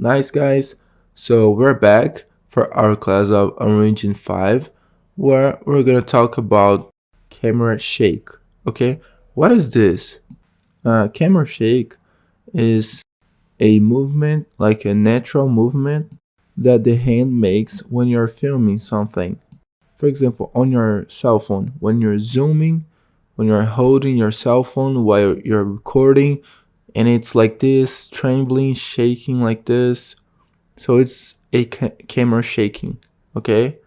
Nice, guys. So we're back for our class of Unreal Engine 5, where we're gonna talk about camera shake. Okay, what is this? Camera shake is a movement, like a natural movement that the hand makes when you're filming something. For example, on your cell phone, when you're zooming, when you're holding your cell phone while you're recording, and it's like this, trembling, shaking like this. So it's a camera shaking, okay?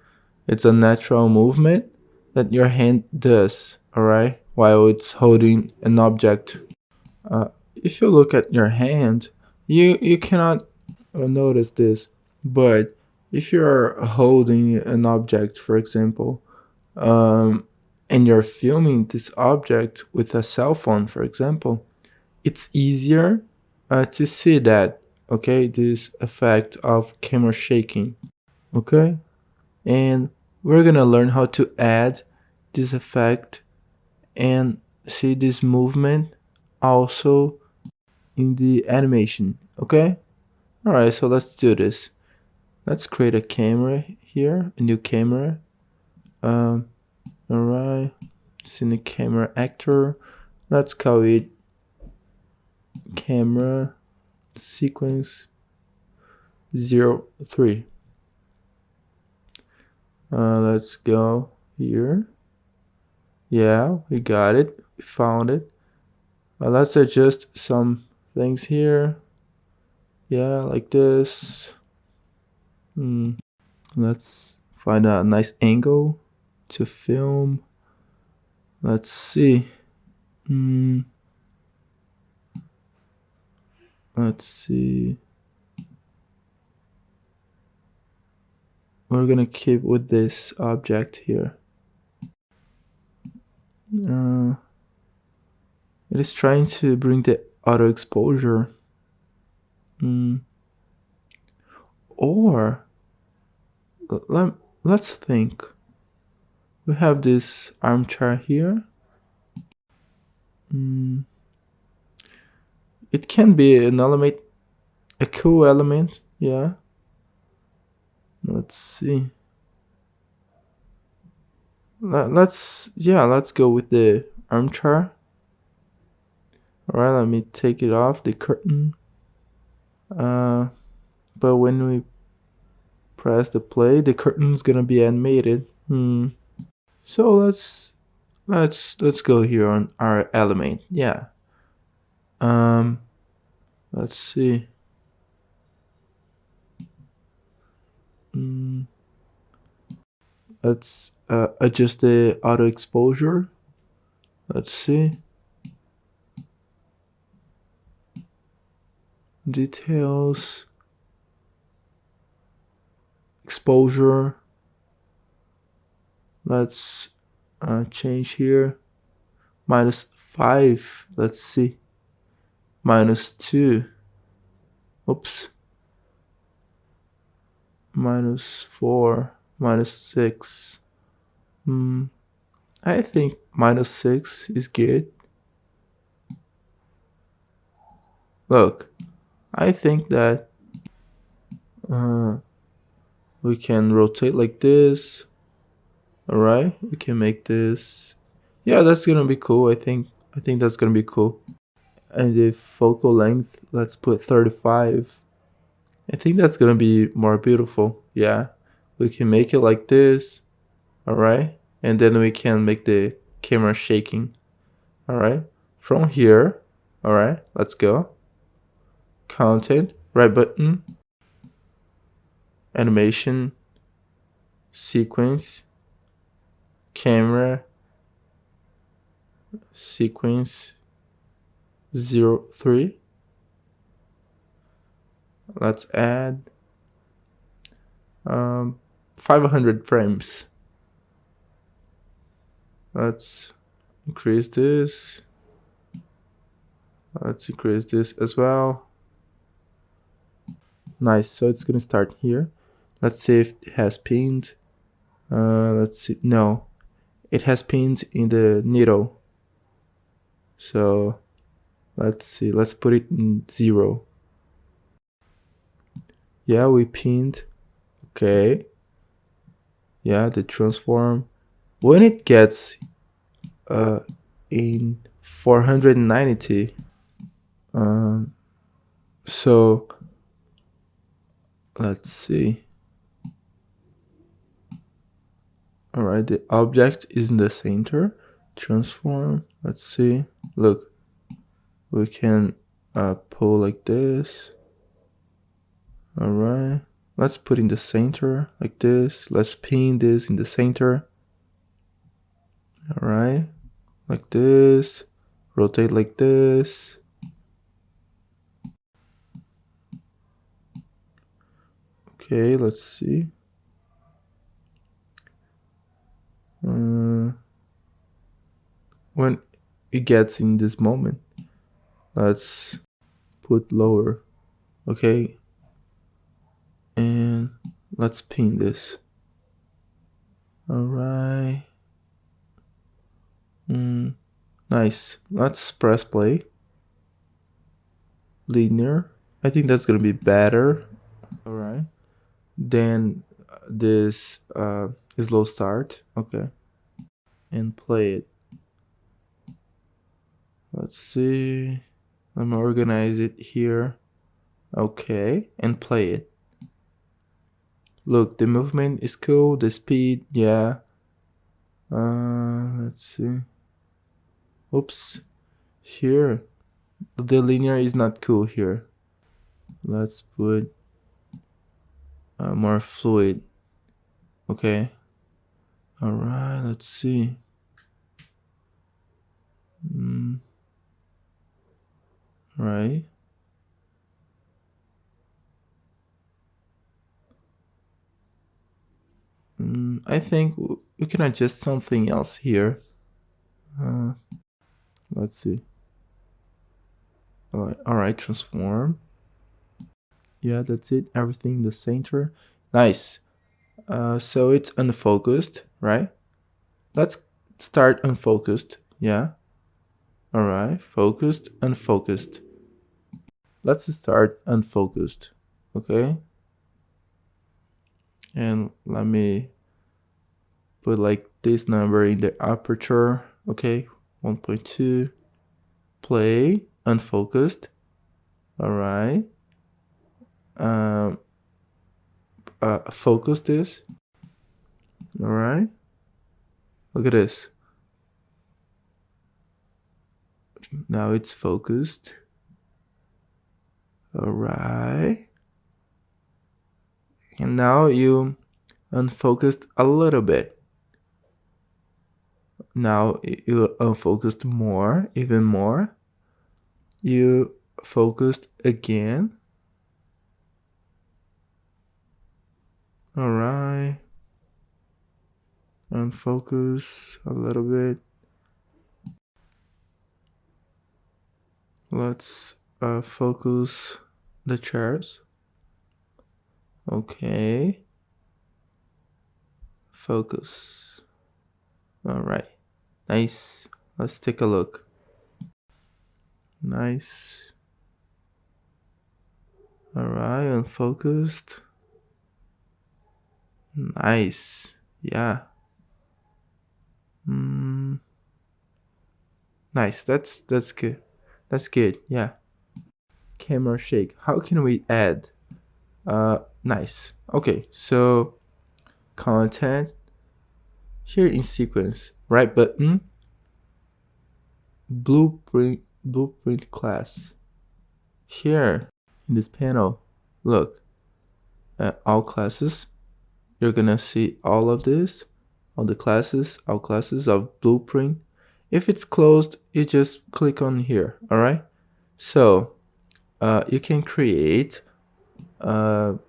It's a natural movement that your hand does, all right, while it's holding an object. If you look at your hand, you cannot notice this, but if you're holding an object, for example, and you're filming this object with a cell phone, for example, it's easier to see that, okay, this effect of camera shaking, okay? And we're gonna learn how to add this effect and see this movement also in the animation, okay? All right, so let's do this. Let's create a camera here, a new camera. um all right, cine camera actor. Let's call it camera sequence 03. Let's go here. Yeah, we got it. We found it. Let's adjust some things here. Yeah, like this. Let's find a nice angle to film. Let's see. Let's see. We're gonna keep with this object here. It is trying to bring the auto exposure. Or let's think. We have this armchair here. It can be an element, a cool element. Yeah. Let's see. Let's go with the armchair. All right, let me take it off the curtain. But when we press the play, the curtain's gonna be animated. So let's go here on our element. Yeah. Let's see. Let's adjust the auto exposure. Let's see. Details. Exposure. Let's change here. -5. Let's see. -2. Oops. -4. -6. I think -6 is good. Look, I think that we can rotate like this. All right, we can make this. Yeah, that's gonna be cool. I think that's gonna be cool. And the focal length, let's put 35. I think that's gonna be more beautiful. Yeah, we can make it like this. All right, and then we can make the camera shaking. All right, from here. All right, let's go. Content, right button, animation, sequence, camera, sequence 03. Let's add 500 frames. Let's increase this. Let's increase this as well. Nice. So it's gonna start here. Let's see if it has pins. Let's see. No, it has pins in the needle. So let's see. Let's put it in 0. Yeah, we pinned. Okay. Yeah, the transform. When it gets uh in 490, um so let's see. All right, the object is in the center. Transform. Let's see. Look, we can pull like this. All right. Let's put in the center like this. Let's pin this in the center. All right. Like this. Rotate like this. Okay, let's see. When it gets in this moment, let's put lower. Okay. And let's pin this. All right. Nice. Let's press play. Linear. I think that's gonna be better. All right. Then this slow start. Okay. And play it. Let's see. Let me organize it here. Okay. And play it. Look, the movement is cool. The speed, yeah. Let's see. Oops. Here. The linear is not cool here. Let's put more fluid. Okay. All right. Let's see. Right. I think we can adjust something else here. Let's see. All right. Transform. Yeah, that's it. Everything in the center. Nice. So it's unfocused, right? Let's start unfocused. Yeah. All right. Focused, unfocused. Let's start unfocused. Okay. And let me put like this number in the aperture. Okay. 1.2. Play. Unfocused. All right. Focus this. All right. Look at this. Now it's focused. All right. And now you unfocused a little bit. Now you unfocused more, even more. You focused again. All right. Unfocus a little bit. Let's focus the chairs. Okay. Focus. All right. Nice. Let's take a look. Nice. All right. Unfocused. Nice. Yeah. Nice. That's good. That's good. Yeah. Camera shake. How can we add? Nice. Okay. So content here in sequence. Right button. Blueprint class. Here in this panel, look. All classes. You're gonna see all of this, all classes of Blueprint. If it's closed, you just click on here. All right. So you can create the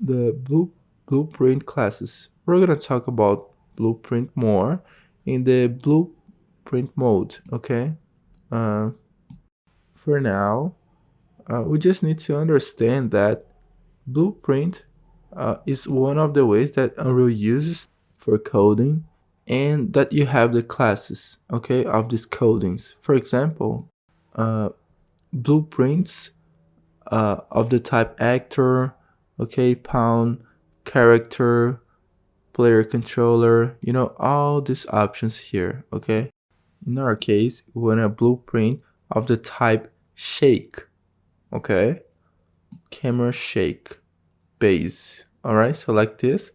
Blueprint classes. We're gonna talk about Blueprint more in the Blueprint mode. Okay. For now, we just need to understand that Blueprint is one of the ways that Unreal uses for coding, and that you have the classes, okay, of these codings. For example, blueprints of the type actor, okay, pound, character, player controller, you know, all these options here, okay? In our case, we want a blueprint of the type shake, okay? Camera shake base. All right, select this.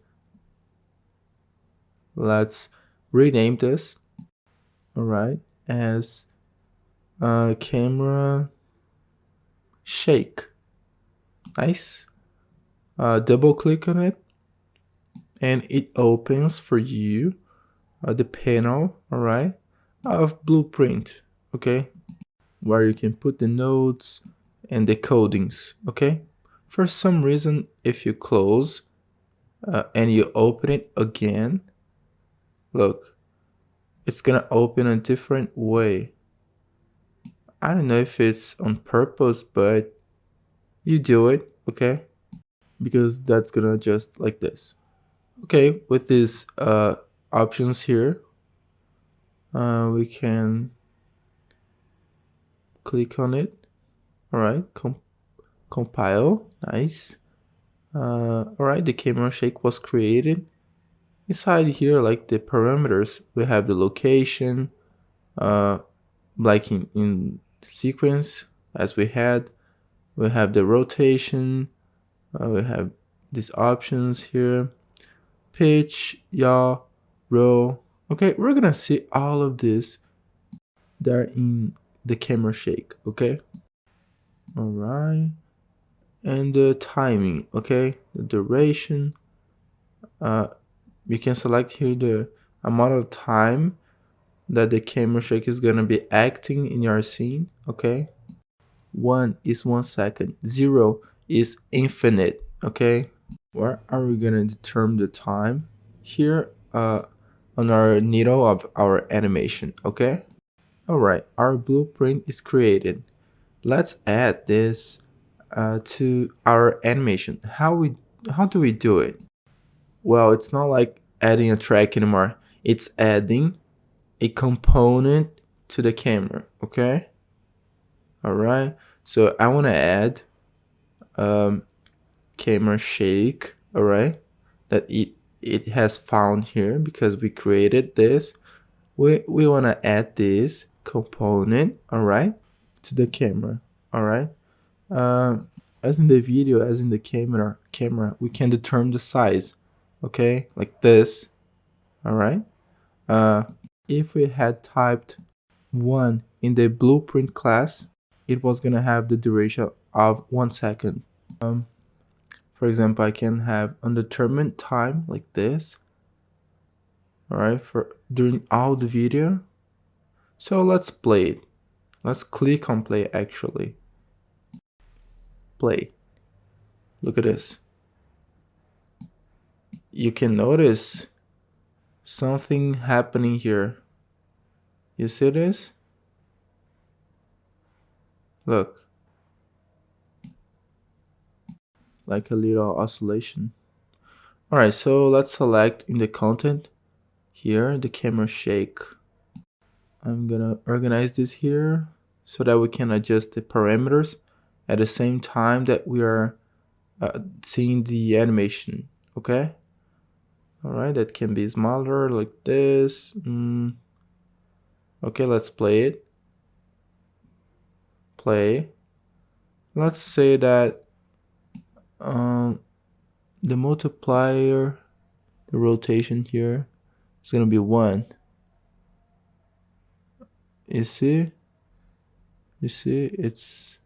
Let's rename this, all right, as camera shake. Nice. Double click on it and it opens for you the panel, all right, of blueprint, okay, where you can put the nodes and the codings, okay. For some reason, if you close and you open it again, look, it's gonna open a different way. I don't know if it's on purpose, but you do it, okay, because that's gonna just like this. Okay, with these options here, we can click on it. All right, compile. Nice. All right, the camera shake was created. Inside here, like the parameters, we have the location, like in sequence as we had. We have the rotation. We have these options here. Pitch, yaw, roll. Okay, we're gonna see all of this there in the camera shake, okay? All right. And the timing, okay? The duration. You can select here the amount of time that the camera shake is gonna be acting in your scene, okay? 1 is 1 second. 0 is infinite, okay? Where are we gonna determine the time? Here, on our needle of our animation, okay? All right, our blueprint is created. Let's add this to our animation. How do we do it? Well, it's not like adding a track anymore. It's adding a component to the camera, okay? All right, so I want to add camera shake, all right, that it has found here because we created this. We want to add this component, all right, to the camera, all right. As in the video, as in the camera, we can determine the size, okay, like this, all right. If we had typed 1 in the blueprint class, it was gonna have the duration of 1 second. For example, I can have undetermined time like this, all right, for during all the video. So let's play it. Let's click on play actually. Play. Look at this. You can notice something happening here. You see this? Look. Like a little oscillation. Alright, so let's select in the content here the camera shake. I'm gonna organize this here so that we can adjust the parameters at the same time that we are seeing the animation, okay? All right, that can be smaller like this. Okay, let's play it. Play. Let's say that the multiplier, the rotation here is gonna be 1. You see? You see, it's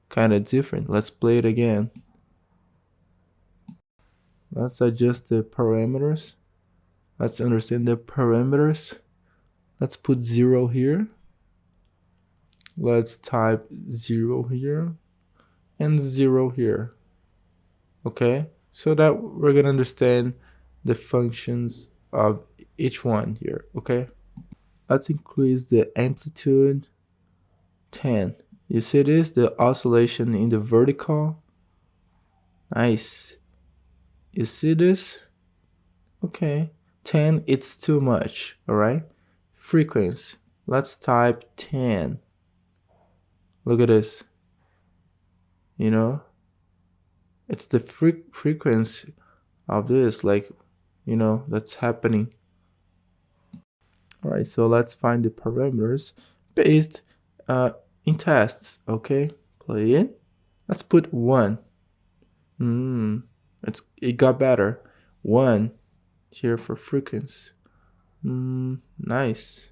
kind of different. Let's play it again. Let's adjust the parameters. Let's understand the parameters. Let's put 0 here. Let's type 0 here and 0 here. Okay, so that we're gonna understand the functions of each one here. Okay, let's increase the amplitude 10. You see this, the oscillation in the vertical. Nice. You see this? Okay, 10, it's too much. All right, frequency, let's type 10. Look at this. You know, It's the frequency of this, like, that's happening. All right, so let's find the parameters based in tests. Okay, play it. Let's put 1. It got better. 1 here for frequency. Nice.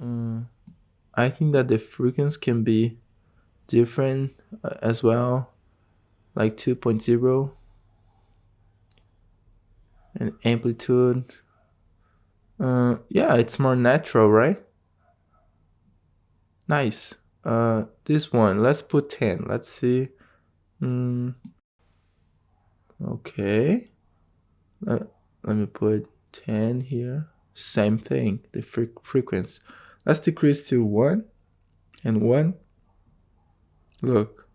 I think that the frequency can be different as well, like 2.0, and amplitude. Yeah, it's more natural, right? Nice. This one, let's put 10. Let's see. Okay. Let me put 10 here. Same thing, the frequency. Let's decrease to 1 and 1. Look,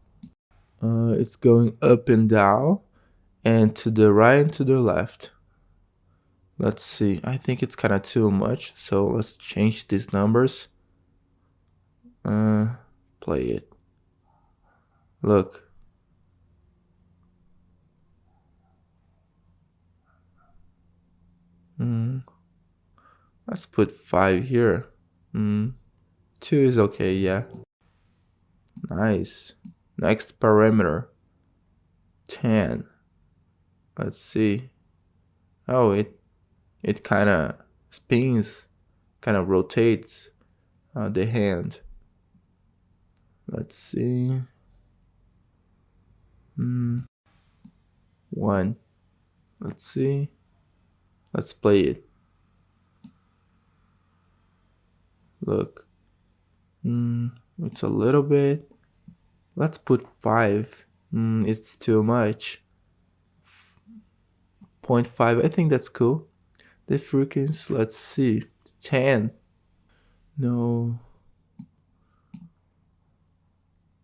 it's going up and down, and to the right and to the left. Let's see. I think it's kind of too much, so let's change these numbers. Play it. Look. Let's put 5 here. 2 is okay, yeah. Nice. Next parameter. 10. Let's see. Oh, it kind of spins, kind of rotates the hand. Let's see. 1. Let's see. Let's play it. Look. It's a little bit. Let's put 5. It's too much. 0.5. I think that's cool. The frequency, let's see. 10. No.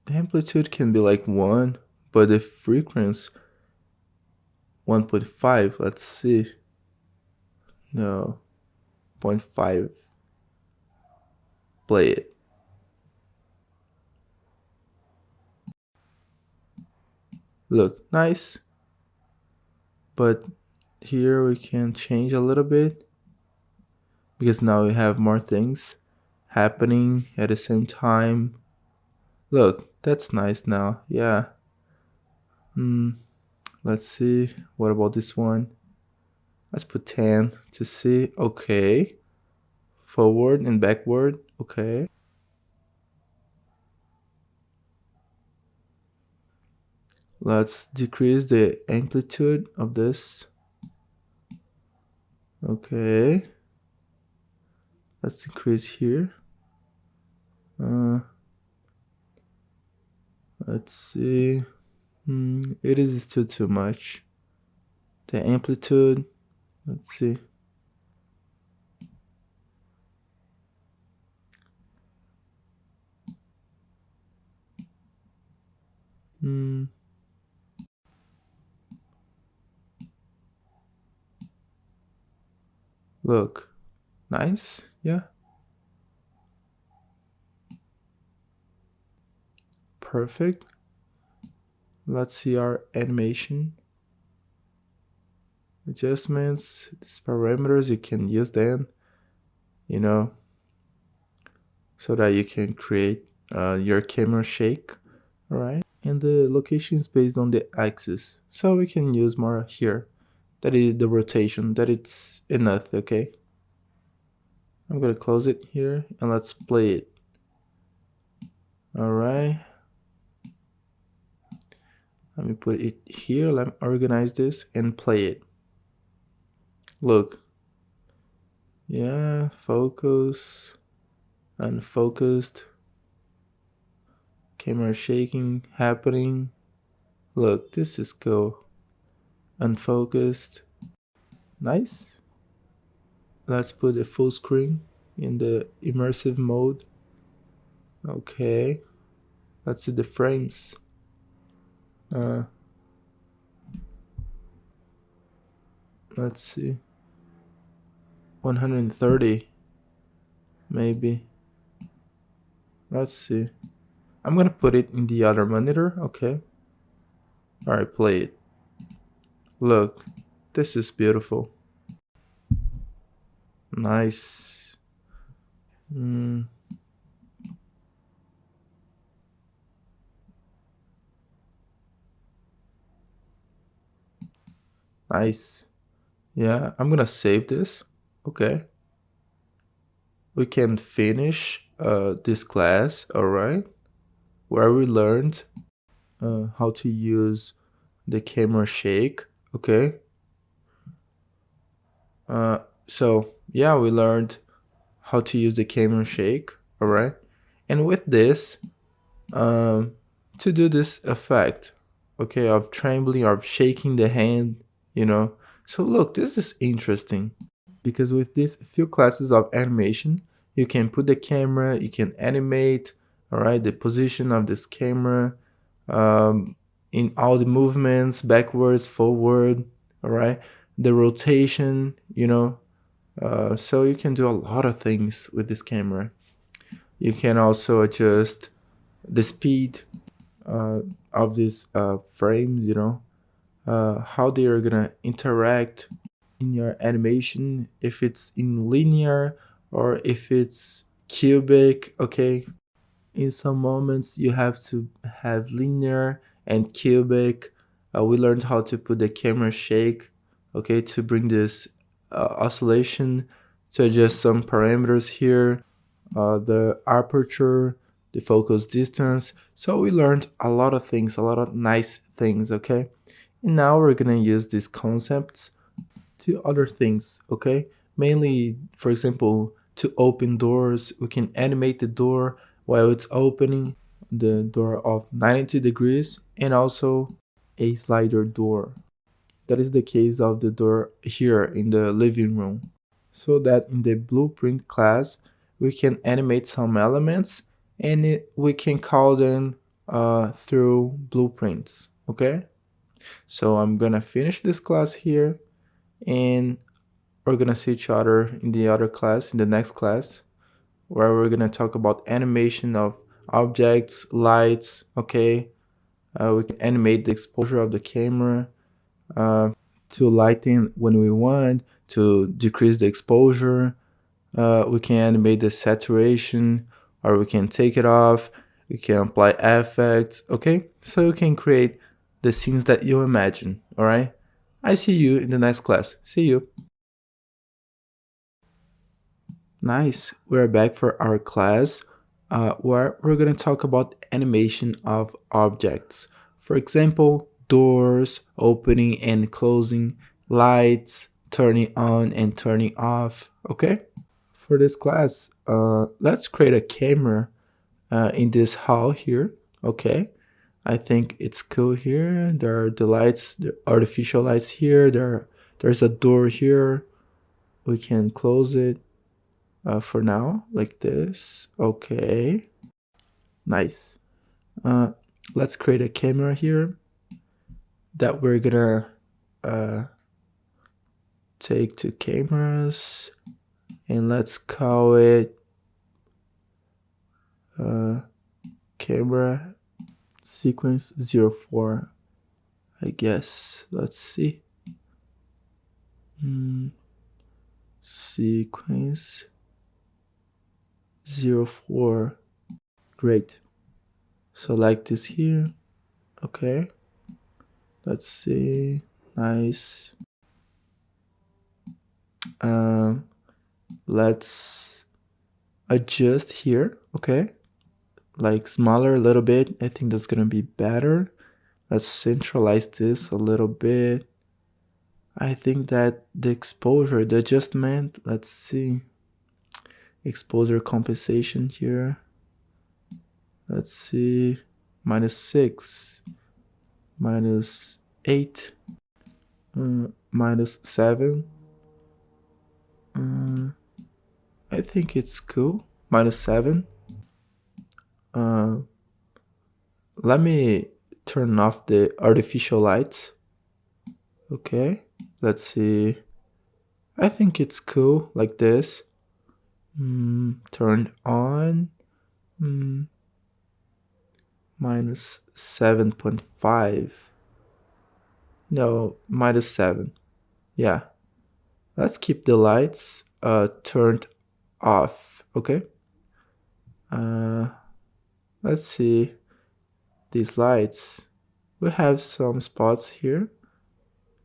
The amplitude can be like 1, but the frequency 1.5. Let's see. No. 0.5. Play it. Look, nice. But here we can change a little bit, because now we have more things happening at the same time. Look, that's nice now. Yeah. Let's see. What about this one? Let's put 10 to see. Okay. Forward and backward. Okay. Let's decrease the amplitude of this. Okay. Let's increase here. Let's see. It is still too much. The amplitude. Let's see. Look. Nice. Yeah. Perfect. Let's see our animation. Adjustments, these parameters, you can use them, so that you can create your camera shake. All right. And the location is based on the axis, so we can use more here. That is the rotation, that it's enough. Okay. I'm gonna close it here and let's play it. All right. Let me put it here. Let me organize this and play it. Look. Yeah, focus, unfocused, camera shaking happening. Look, this is cool. Unfocused. Nice. Let's put the full screen in the immersive mode. Okay. Let's see the frames. Let's see. 130. Maybe. Let's see. I'm gonna put it in the other monitor. Okay. Alright, play it. Look, this is beautiful. Nice. Mm, nice. Yeah, I'm gonna save this. Okay. We can finish this class, alright? Where we learned how to use the camera shake, okay? So yeah, we learned how to use the camera shake, alright? And with this, um, to do this effect, okay, of trembling, of shaking the hand, you know. So look, this is interesting because with these few classes of animation, you can put the camera, you can animate, all right, the position of this camera, um, in all the movements, backwards, forward, all right, the rotation, you know. So you can do a lot of things with this camera. You can also adjust the speed uh, of these frames, you know, how they are gonna interact in your animation, if it's in linear or if it's cubic, okay? In some moments, you have to have linear and cubic. We learned how to put the camera shake, okay, to bring this oscillation, to adjust some parameters here, the aperture, the focus distance. So we learned a lot of things, a lot of nice things, okay? And now we're gonna use these concepts to other things, okay? Mainly, for example, to open doors, we can animate the door while it's opening, the door of 90 degrees, and also a slider door. That is the case of the door here in the living room. So that in the blueprint class, we can animate some elements and we can call them through blueprints, okay? So I'm gonna finish this class here and we're gonna see each other in the other class, in the next class, where we're gonna talk about animation of objects, lights, okay? We can animate the exposure of the camera, uh, to lighten when we want, to decrease the exposure. We can animate the saturation, or we can take it off. We can apply effects, okay? So you can create the scenes that you imagine, all right? I see you in the next class. See you. Nice. We're back for our class where we're going to talk about animation of objects. For example, doors opening and closing, lights turning on and turning off. Okay? For this class, let's create a camera in this hall here. Okay? I think it's cool here. There are the lights, the artificial lights here. There's a door here. We can close it for now, like this. Okay, nice. Uh, let's create a camera here that we're gonna uh, take to cameras, and let's call it uh, camera sequence 04, I guess. Let's see. Sequence 04. Great. Select this here. Okay. Let's see. Nice. Um, let's adjust here, okay? Like smaller a little bit. I think that's gonna be better. Let's centralize this a little bit. I think that the exposure, the adjustment, let's see. Exposure compensation here. Let's see. -6, -8, -7. I think it's cool. -7. Uh, Let me turn off the artificial lights. Okay, let's see. I think it's cool like this. Turned on. -7.5. No, -7. Yeah. Let's keep the lights turned off, okay? Let's see these lights. We have some spots here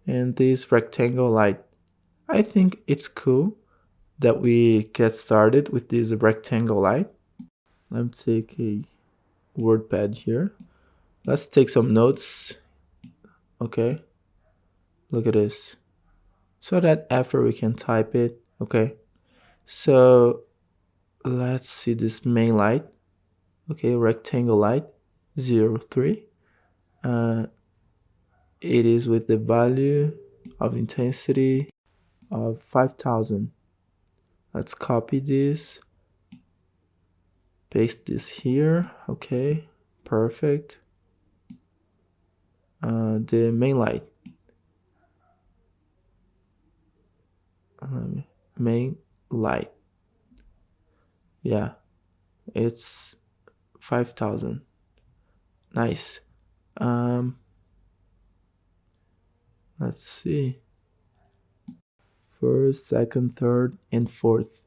and this rectangle light. I think it's cool that we get started with this rectangle light. Let me take a WordPad here. Let's take some notes. Okay, look at this. So that after we can type it. Okay, so let's see this main light. Okay, rectangle light 03. It is with the value of intensity of 5000. Let's copy this, paste this here. Okay, perfect. The main light, main light, yeah, it's 5000. Nice. Let's see, first, second, third, and fourth.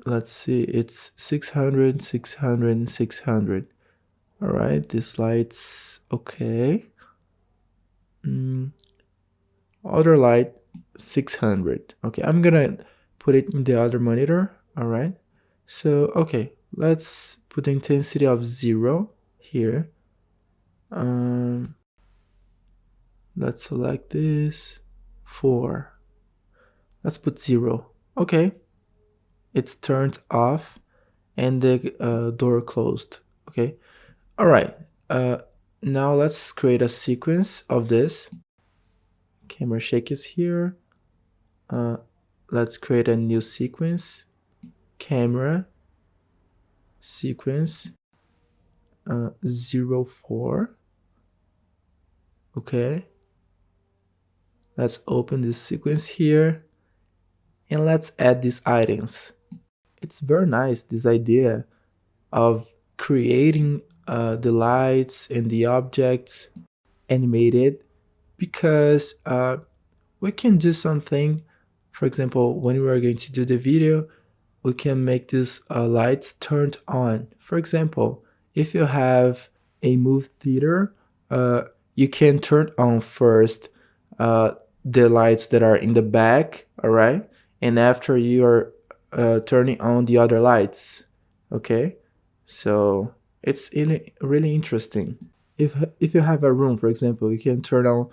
Let's see, it's 600, 600, and 600. All right, this light's okay. Other light 600. Okay, I'm gonna put it in the other monitor. All right, so okay, let's put the intensity of 0 here. Let's select this 4. Let's put 0. Okay, it's turned off and the door closed. Okay, all right. Now let's create a sequence of this. Camera shake is here. Let's create a new sequence. Camera sequence 04. Okay, let's open this sequence here and let's add these items. It's very nice, this idea of creating the lights and the objects animated, because we can do something. For example, when we are going to do the video, we can make these lights turned on. For example, if you have a movie theater, you can turn on first the lights that are in the back, all right? And after you are turning on the other lights, okay? So it's really interesting. If you have a room, for example, you can turn on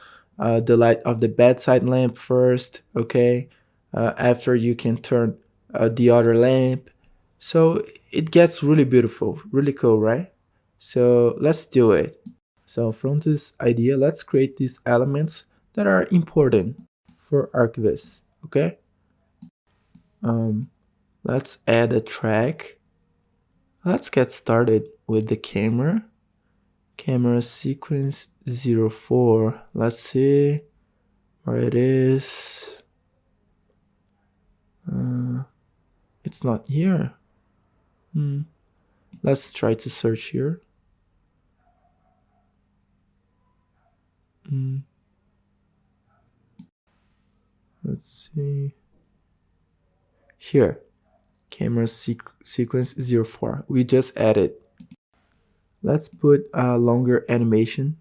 the light of the bedside lamp first, okay? After you can turn the other lamp. So it gets really beautiful, really cool, right? So let's do it. So from this idea, let's create these elements that are important for ArcGIS, okay? Let's add a track. Let's get started with the camera. Camera sequence 04. Let's see where it is. It's not here. Let's try to search here. Let's see. Here, camera sequence 04. We just added. Let's put a longer animation,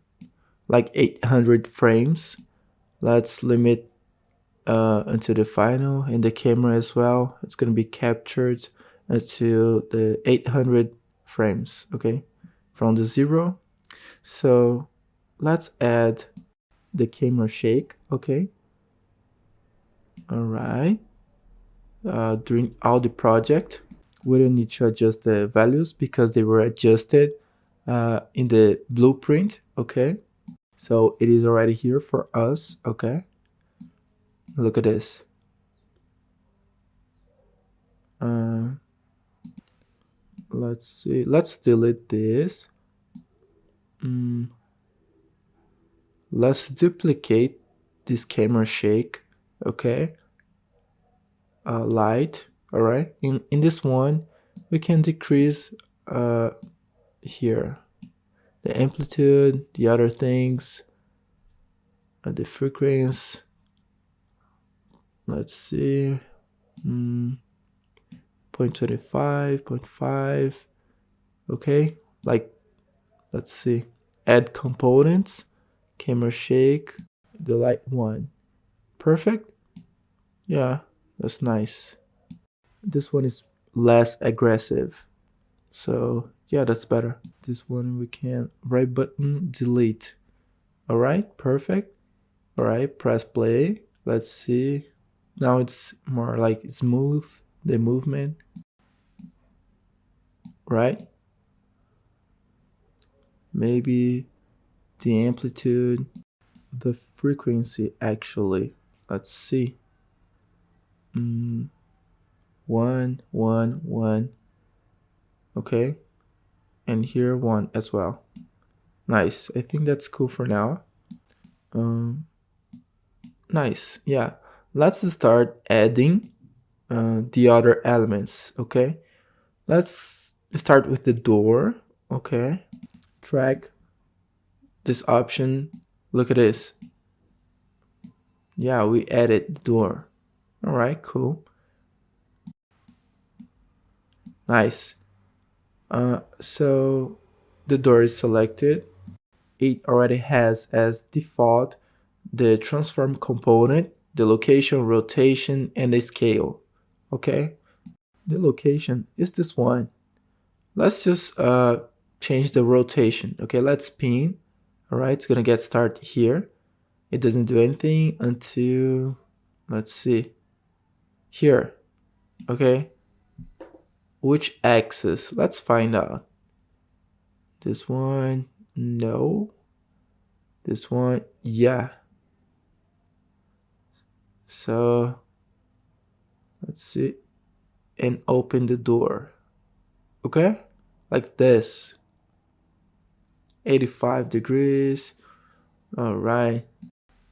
like 800 frames. Let's limit until the final, and the camera as well. It's gonna be captured until the 800 frames, okay, from the 0. So let's add the camera shake, okay. All right. During all the project, we don't need to adjust the values because they were adjusted in the blueprint, okay. So it is already here for us, okay. Look at this. Let's see, let's delete this. Let's duplicate this camera shake, okay. Light, all right. In this one, we can decrease here. the amplitude, the other things, the frequency. Let's see, 0.25, 0.5. Okay, like, let's see, add components, camera shake, the light one. Perfect. Yeah, that's nice. This one is less aggressive, so yeah, that's better. This one we can right button delete. All right, perfect. All right, press play. Let's see. Now it's more like smooth, the movement, right? Maybe the amplitude, the frequency actually. Let's see. 1, 1, 1. Okay. And here 1 as well. Nice. I think that's cool for now. Nice. Yeah. Let's start adding the other elements. Okay. Let's start with the door. Okay. Drag this option. Look at this. Yeah, we added the door. All right, cool. Nice. So the door is selected. It already has as default the transform component, the location, rotation, and the scale. Okay. The location is this one. Let's just change the rotation. Okay, let's spin. All right, it's gonna get started here. It doesn't do anything until, let's see, here. Okay, which axis? Let's find out. This one, no. This one, yeah. So let's see, and open the door. Okay, like this. 85 degrees. All right,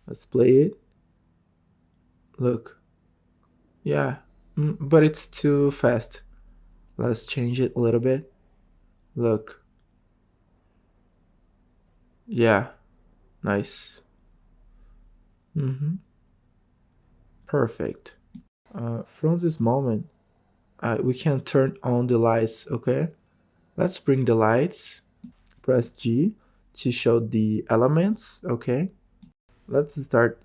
let's play it. Look, yeah, but it's too fast. Let's change it a little bit. Look, yeah, nice. Perfect. From this moment, we can turn on the lights. Okay, let's bring the lights. Press G to show the elements. Okay, let's start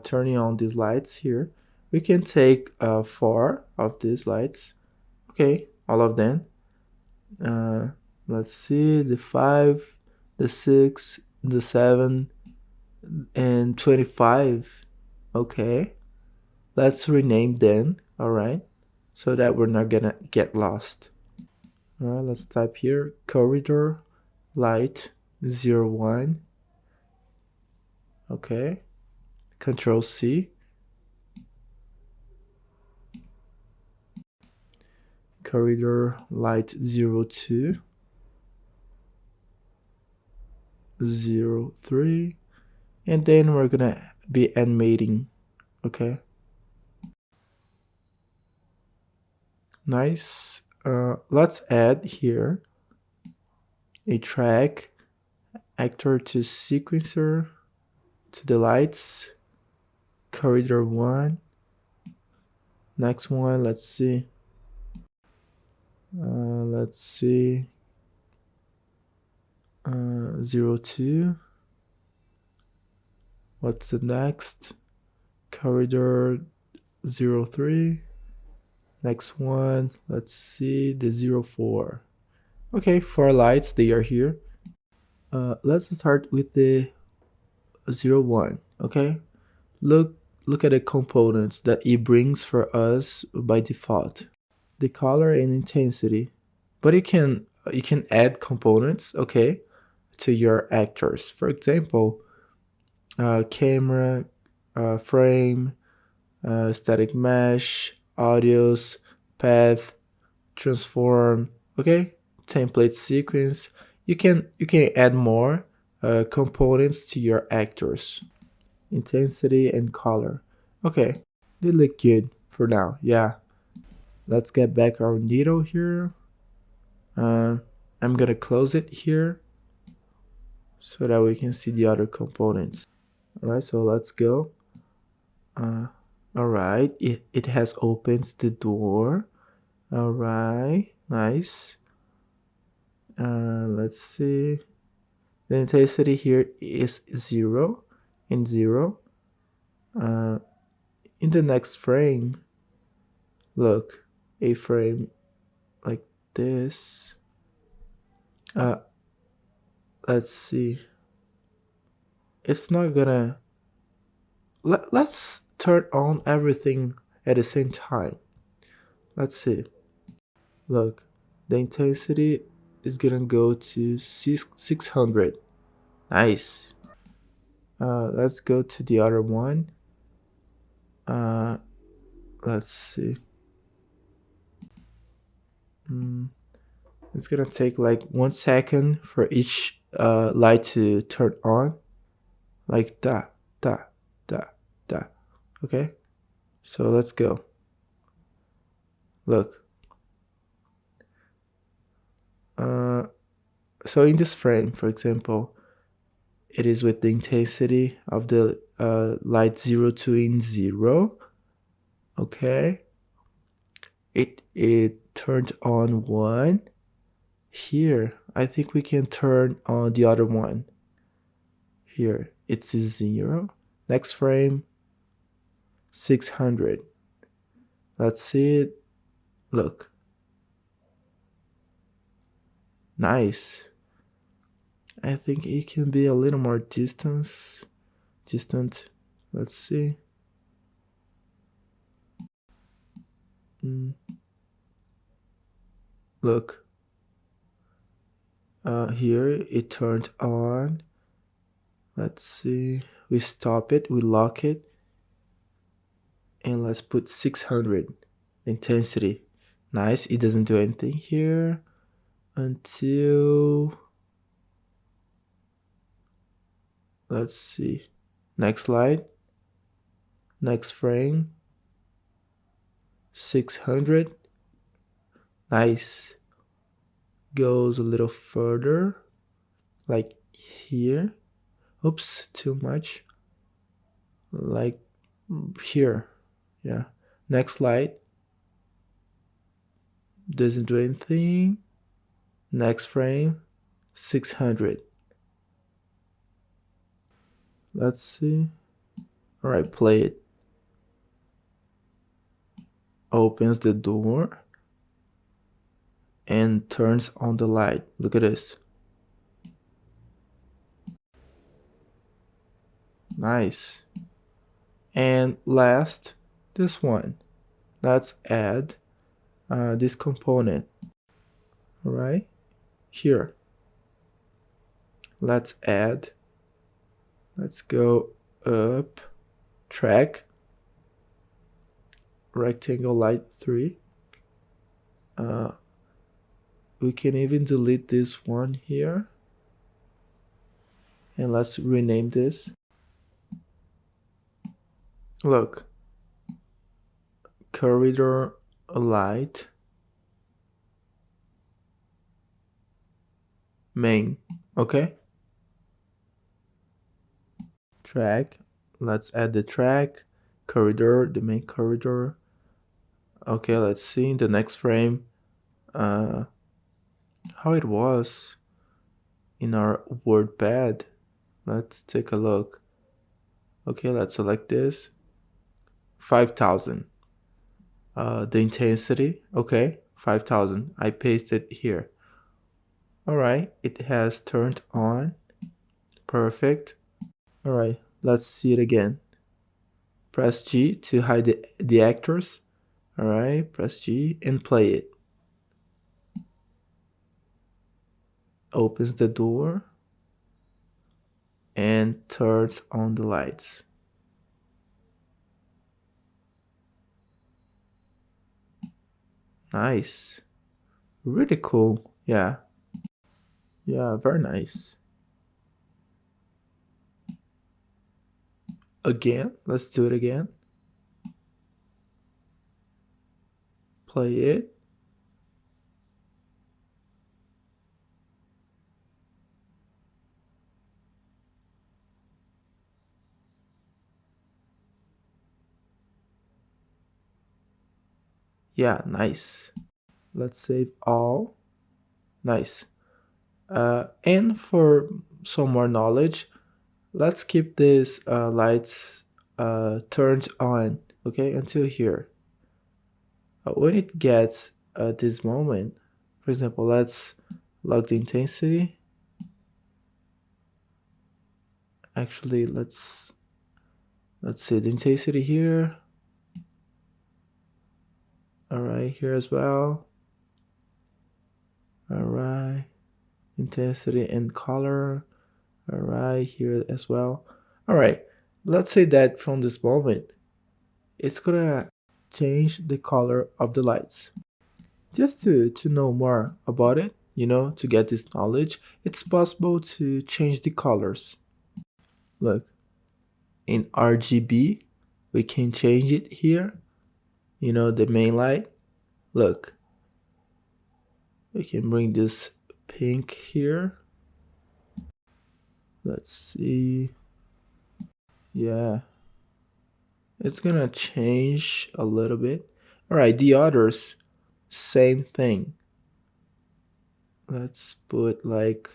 turning on these lights here. We can take 4 of these lights. Okay, all of them. Let's see, the 5, the 6, the 7, and 25. Okay, let's rename them. All right, so that we're not gonna get lost. All right, let's type here corridor light 01. Okay, Control C. Corridor light 02, 03, and then we're gonna be animating. Okay, nice. Let's add here a track, actor to sequencer, to the lights, corridor 1. Next one, let's see. Let's see. 02. What's the next? Corridor 03. Next one, let's see, the 04. Okay, 4 lights, they are here. Let's start with the 01. Okay, look at the components that it brings for us by default. The color and intensity, but you can add components, okay, to your actors. For example, camera, frame, static mesh, audios, path, transform, okay, template sequence. You can add more components to your actors. Intensity and color. Okay, they look good for now. Yeah, let's get back our needle here. I'm gonna close it here. so that we can see the other components. All right, so let's go. All right, it has opened the door. All right, nice. Let's see. The intensity here is 0 and 0. In the next frame, look, a frame like this. Let's see. It's not gonna. Let's turn on everything at the same time. Let's see. Look, the intensity is gonna go to 600. Nice. Let's go to the other one. Let's see. It's gonna take like 1 second for each light to turn on, like that, that, that, that. Okay, so let's go. Look. So in this frame, for example, it is with the intensity of the light 0 to in 0. Okay, it turned on one. Here I think we can turn on the other one. Here it's 0. Next frame, 600. Let's see it. Look, nice. I think it can be a little more distant. Let's see. Look, here it turned on. Let's see. We stop it, we lock it, and let's put 600 intensity. Nice. It doesn't do anything here until, let's see, next slide, next frame, 600. Nice. Goes a little further, like here. Oops, too much. Like here. Yeah. Next slide. Doesn't do anything. Next frame, 600. Let's see. All right, play it. Opens the door and turns on the light. Look at this. Nice. And last, this one. Let's add this component. All right, here. Let's add. Let's go up. Track. Rectangle light 3. We can even delete this one here. And let's rename this. Look. Corridor light. Main. Okay. Track. Let's add the track. Corridor, the main corridor. Okay, let's see in the next frame how it was in our WordPad. Let's take a look. Okay, let's select this. 5,000. The intensity, okay, 5,000. I paste it here. All right, it has turned on. Perfect. All right, let's see it again. Press G to hide the actors. All right, press G and play it. Opens the door and turns on the lights. Nice. Really cool. Yeah. Yeah, very nice. Again, let's do it again. Play it. Yeah, nice. Let's save all. Nice. And for some more knowledge, let's keep these lights turned on, okay, until here. When it gets this moment, for example, let's log the intensity. Actually, let's see the intensity here. All right, here as well. All right, intensity and color. All right, here as well. All right, let's say that from this moment, it's gonna change the color of the lights. Just to know more about it, to get this knowledge, it's possible to change the colors. Look, in RGB, we can change it here. The main light. Look, we can bring this pink here. Let's see. Yeah, it's gonna change a little bit. All right, the others, same thing. Let's put like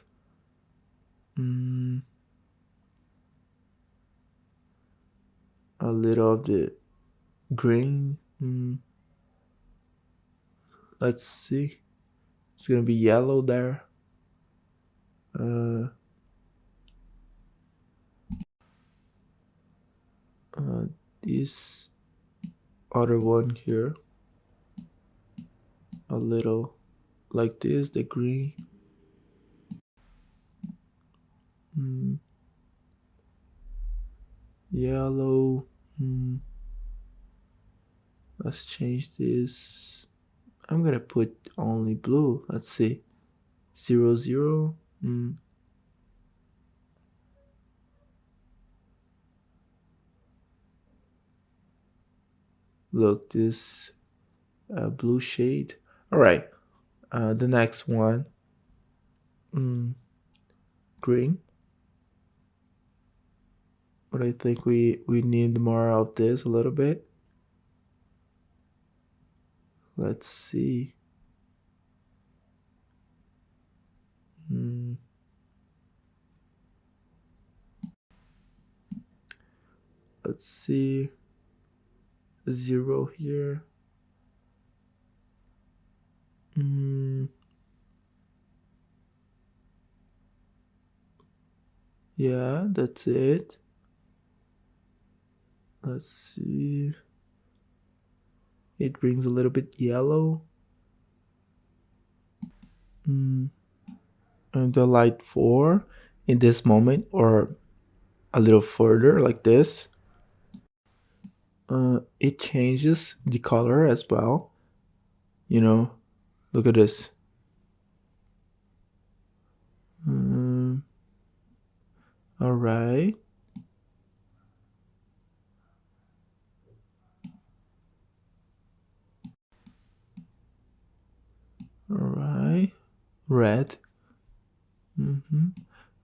a little of the green. Let's see. It's gonna be yellow there. This other one here, a little like this, the green. Yellow. Let's change this. I'm gonna put only blue. Let's see. 0, 0. Look, this blue shade. All right. The next one. Green. But I think we need more of this a little bit. Let's see. Let's see. 0 here. Yeah, that's it. Let's see. It brings a little bit yellow. And the light 4 in this moment, or a little further like this, it changes the color as well. Look at this. All right. All right. Red.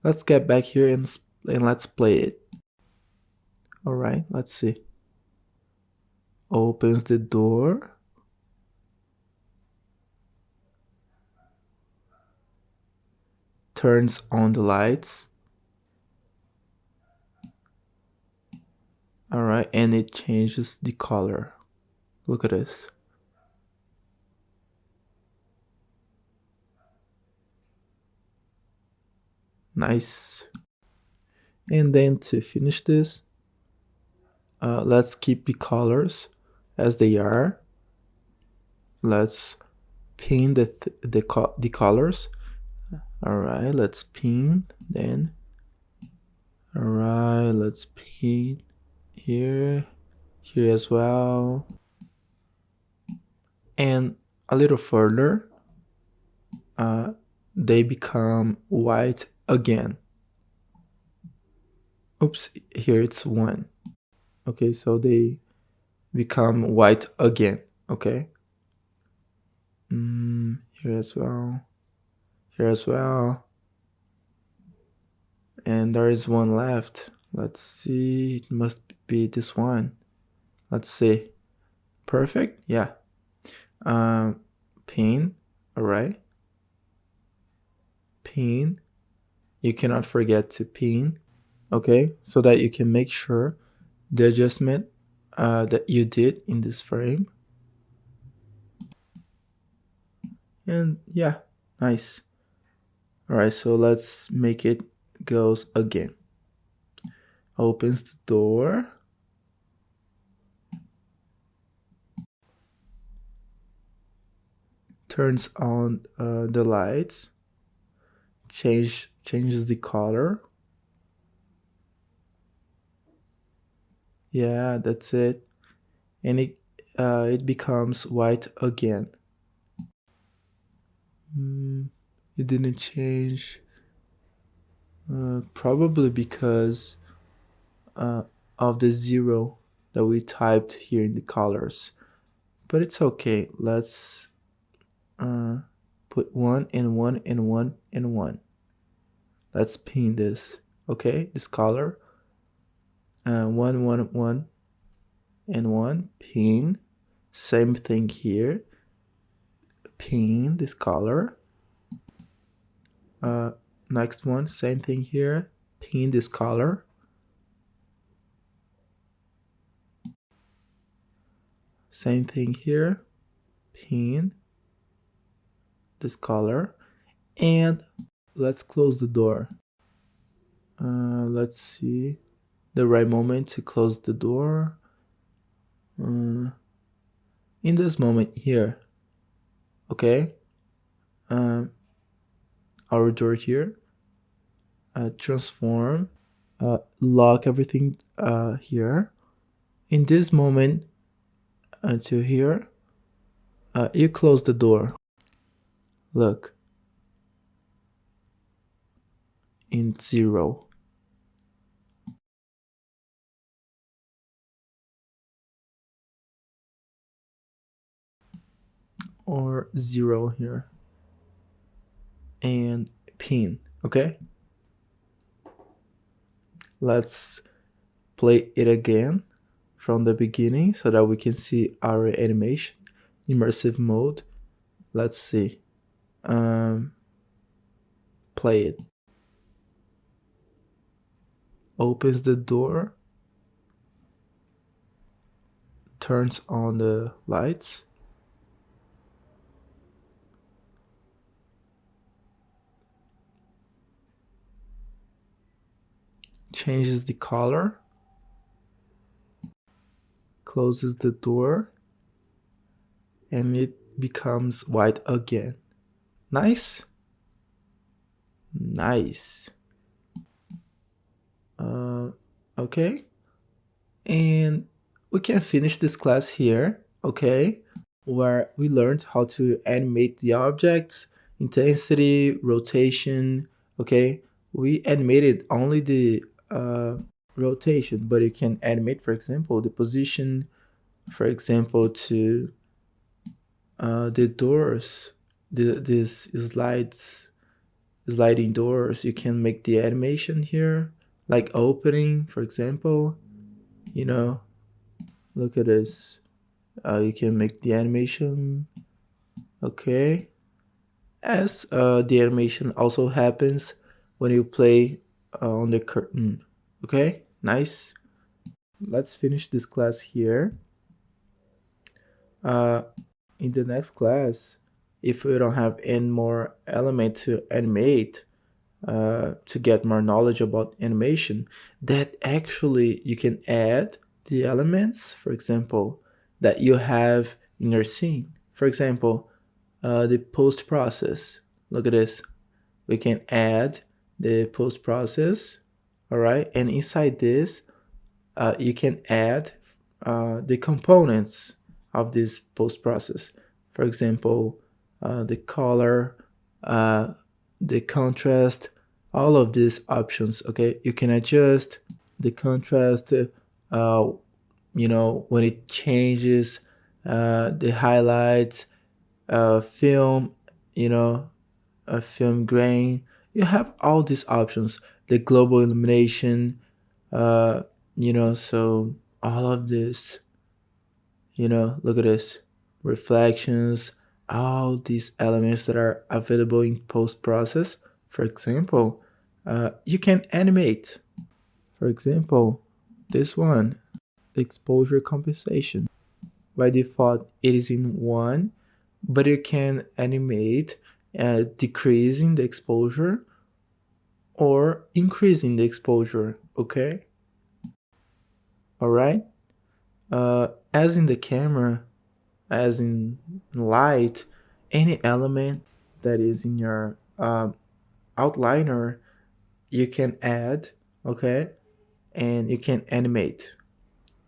Let's get back here and let's play it. All right, let's see. Opens the door. Turns on the lights. All right, and it changes the color. Look at this. Nice. And then to finish this, let's keep the colors as they are. Let's pin the colors. All right, let's pin then. All right, let's pin here as well, and a little further, they become white again. Oops, here it's 1. Okay, so they become white again. Okay. Here as well. Here as well. And there is one left. Let's see. It must be this one. Let's see. Perfect. Yeah. um, pin, all right? Pin. You cannot forget to pin, okay? So that you can make sure the adjustment that you did in this frame. And yeah, nice. All right, so let's make it goes again. Opens the door. Turns on the lights. Changes the color. Yeah, that's it. And it becomes white again. It didn't change. Probably because of the 0 that we typed here in the colors. But it's okay. Let's put 1 and 1 and 1 and 1. Let's pin this, okay? This color. 1, 1, 1 and 1. Pin. Same thing here. Pin this color. Next one, same thing here. Pin this color. Same thing here. Pin this color. And let's close the door. Let's see the right moment to close the door. In this moment here, okay? Our door here. Transform. Lock everything here. In this moment until here, you close the door. Look. In 0. Or 0 here. And pin, okay? Let's play it again from the beginning so that we can see our animation. Immersive mode. Let's see. Play it. Opens the door. Turns on the lights. Changes the color. Closes the door. And it becomes white again. Nice? Nice. Okay. And we can finish this class here, okay? Where we learned how to animate the objects, intensity, rotation, okay? We animated only the rotation, but you can animate, for example, the position, for example, to the doors, these sliding doors. You can make the animation here, like opening, for example. You know, look at this. You can make the animation, okay? As the animation also happens when you play on the curtain, okay? Nice. Let's finish this class here. In the next class, if we don't have any more element to animate, to get more knowledge about animation, that actually you can add the elements, for example, that you have in your scene. For example, the post process. Look at this. We can add the post process, all right? And inside this, you can add the components of this post process. For example, the color, the contrast, all of these options, okay? You can adjust the contrast, when it changes, the highlights, film, a film grain. You have all these options, the global illumination, so all of this, look at this. reflections, all these elements that are available in post-process. For example, you can animate. For example, this one, exposure compensation. By default, it is in 1, but you can animate decreasing the exposure or increasing the exposure, okay? All right? As in the camera, as in light, any element that is in your outliner, you can add, okay? And you can animate,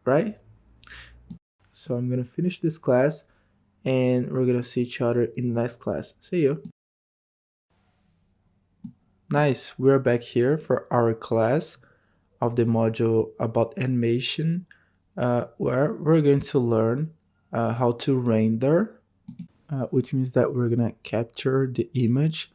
right? So I'm gonna finish this class and we're gonna see each other in the next class. See you. Nice, we're back here for our class of the module about animation, where we're going to learn how to render, which means that we're gonna capture the image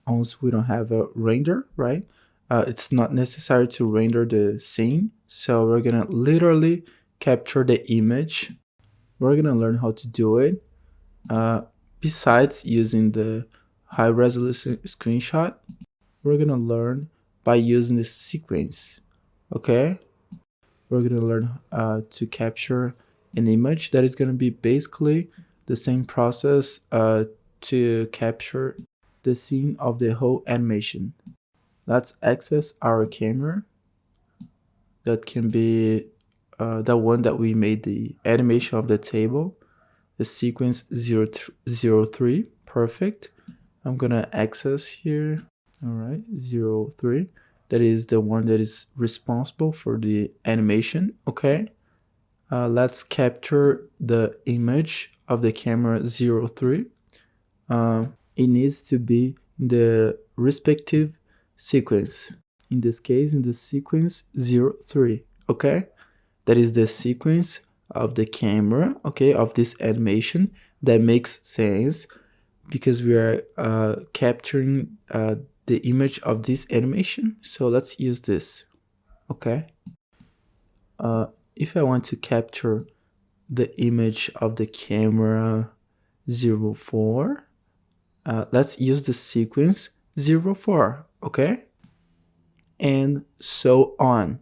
once we don't have a render, right? It's not necessary to render the scene, so we're gonna literally capture the image. We're gonna learn how to do it besides using the high resolution screenshot. We're gonna learn by using the sequence, okay? We're gonna learn to capture an image that is gonna be basically the same process to capture the scene of the whole animation. Let's access our camera. That can be the one that we made the animation of the table, the sequence 003, perfect. I'm gonna access here, all right, 03. That is the one that is responsible for the animation, okay? Let's capture the image of the camera 03. It needs to be in the respective sequence. In this case, in the sequence 03, okay? That is the sequence of the camera, okay, of this animation. That makes sense because we are capturing the image of this animation. So let's use this, okay? If I want to capture the image of the camera 04, let's use the sequence 04, okay? And so on,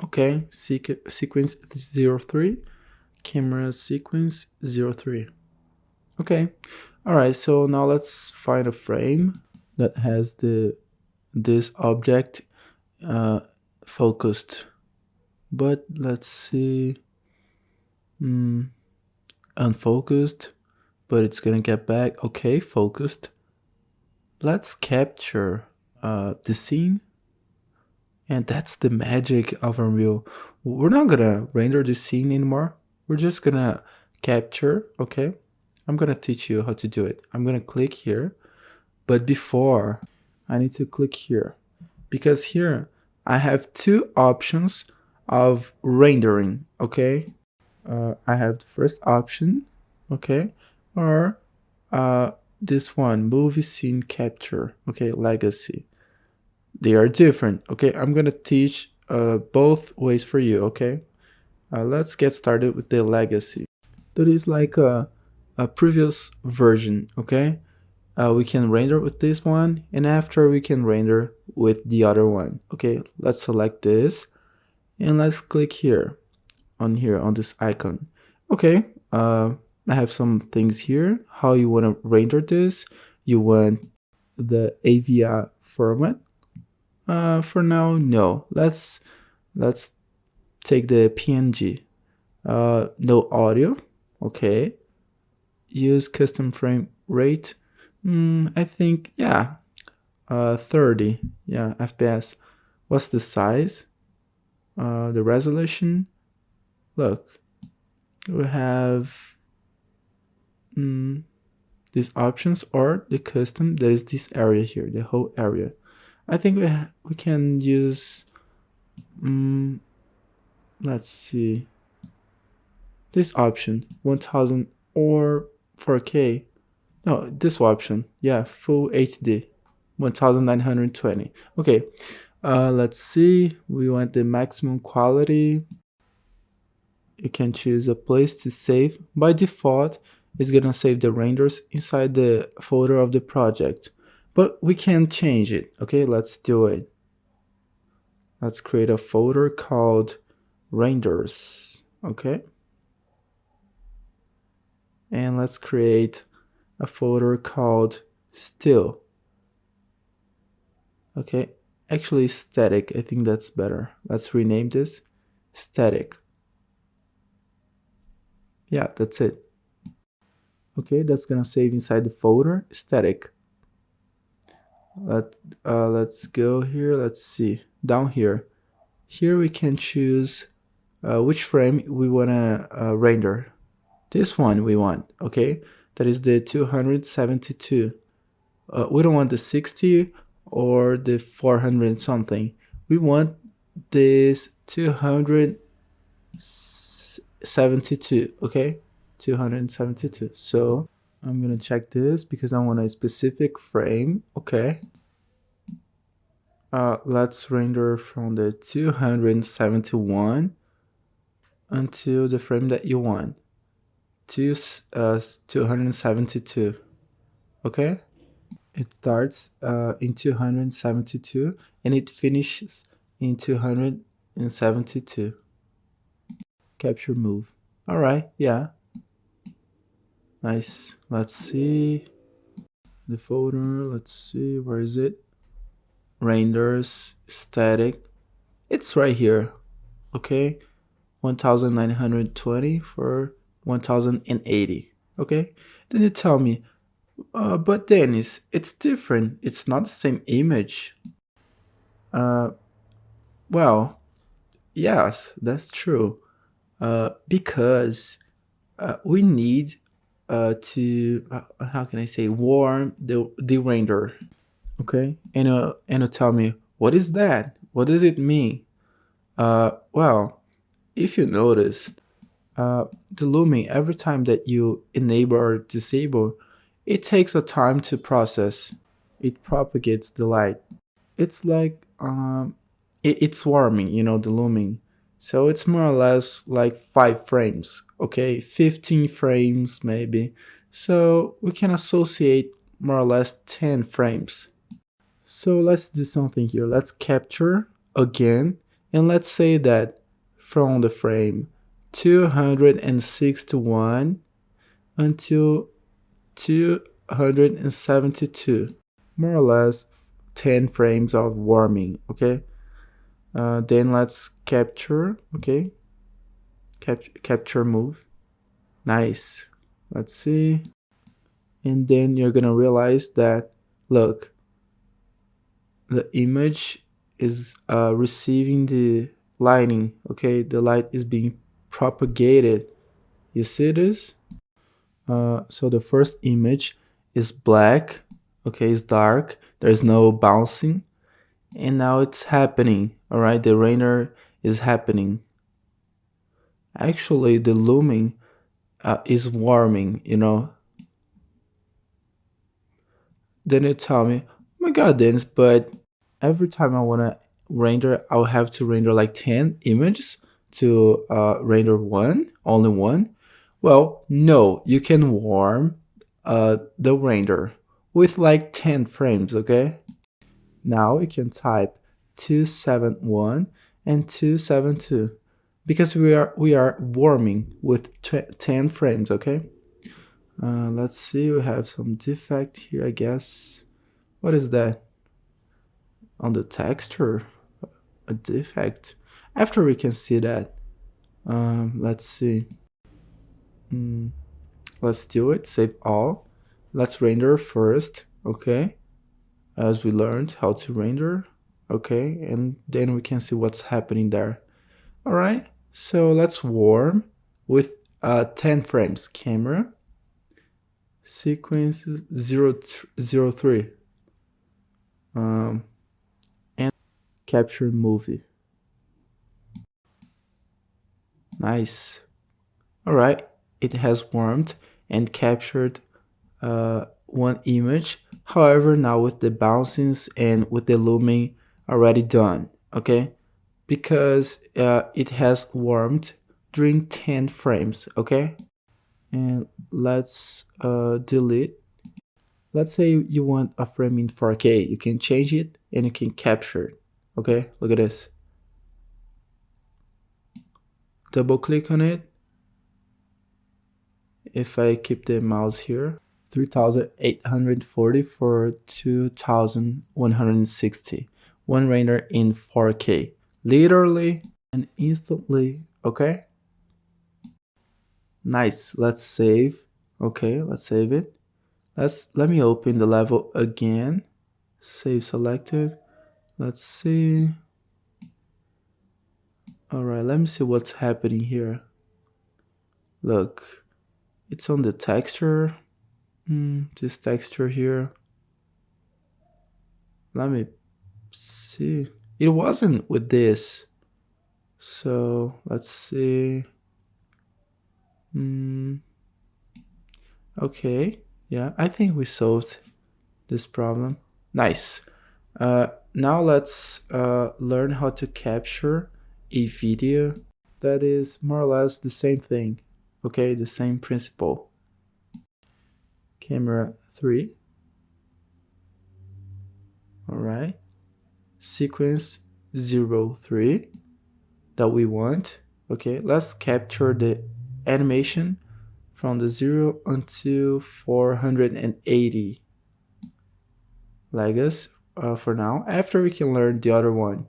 okay? Sequence 03, camera sequence 03. Okay, all right, so now let's find a frame that has this object focused. But let's see, unfocused, but it's gonna get back. Okay, focused. Let's capture the scene, and that's the magic of Unreal. We're not gonna render the scene anymore. We're just gonna capture, okay? I'm gonna teach you how to do it. I'm gonna click here, but before I need to click here because here I have two options of rendering, okay? I have the first option, okay, or this one, movie scene capture, okay, legacy. They are different, okay? I'm gonna teach both ways for you, okay? Let's get started with the legacy. That is like a previous version, okay? We can render with this one, and after we can render with the other one, okay? Let's select this, and let's click here on this icon. Okay, I have some things here. How you want to render this? You want the AVI format? For now, no. Let's take the PNG. No audio. Okay. Use custom frame rate. I think, yeah, 30, yeah, FPS. What's the size? The resolution. Look, we have these options, or the custom, that is this area here, the whole area. I think we can use, let's see, this option, 1000 or 4K. No, this option, yeah, full HD, 1920. Okay, let's see, we want the maximum quality. you can choose a place to save. By default, it's gonna save the renders inside the folder of the project, but we can change it. Okay, let's do it. Let's create a folder called renders. Okay, and let's create a folder called still. Okay, actually static, I think that's better. Let's rename this static. Yeah, that's it. Okay, that's gonna save inside the folder static. Let's go here. Let's see down here. Here we can choose which frame we wanna render. This one we want. Okay, that is the 272. We don't want the 60 or the 400 something. We want this 272. Okay, 272. So I'm gonna check this because I want a specific frame. Okay, let's render from the 271 until the frame that you want, 272. Okay, it starts in 272 and it finishes in 272. Capture move. All right, yeah, nice. Let's see the folder. Let's see, where is it? Renders static. It's right here. Okay, 1920 for 1080. Okay, then you tell me, but Dennis, it's different. It's not the same image. Well, yes, that's true. Because we need to how can I say, warm the render. Okay, and tell me, what is that? What does it mean? Well, if you noticed, the looming, every time that you enable or disable, it takes a time to process. It propagates the light. It's like it's warming, the looming. So it's more or less like 5 frames, okay, 15 frames maybe. So we can associate more or less 10 frames. So let's do something here. Let's capture again, and let's say that from the frame 261 until 272, more or less 10 frames of warming. Okay, then let's capture. Okay, capture move. Nice. Let's see, and then you're gonna realize that, look, the image is receiving the lighting. Okay, the light is being propagated. You see this? So the first image is black. Okay, it's dark, there's no bouncing, and now it's happening. All right, the render is happening. Actually, the looming is warming. Then you tell me, oh my god, Dennis, but every time I want to render, I'll have to render like 10 images to render only one. Well, no, you can warm the render with like 10 frames. Okay, now you can type 271 and 272 because we are warming with 10 frames. Okay, let's see, we have some defect here, I guess. What is that? On the texture, a defect. After we can see that, let's see. Let's do it. Save all. Let's render first. Okay, as we learned how to render. Okay, and then we can see what's happening there. All right, so let's warm with 10 frames. Camera sequence 003 and capture movie. Nice. All right, it has warmed and captured one image. However, now with the bouncings and with the looming already done. Okay, because it has warmed during 10 frames, okay? And let's delete. Let's say you want a frame in 4K. You can change it and you can capture it, okay? Look at this. Double click on it. If I keep the mouse here, 3840 for 2160. One render in 4K. Literally and instantly, okay? Nice. Let's save. Okay, let's save it. Let me open the level again. Save selected. Let's see. All right, let me see what's happening here. Look, it's on the texture. This texture here. Let me see. It wasn't with this. So let's see. Okay. Yeah, I think we solved this problem. Nice. Now let's learn how to capture a video that is more or less the same thing. Okay, the same principle. Camera 3. All right. Sequence 03 that we want. Okay, let's capture the animation from the 0 until 480 Legos for now. After we can learn the other one.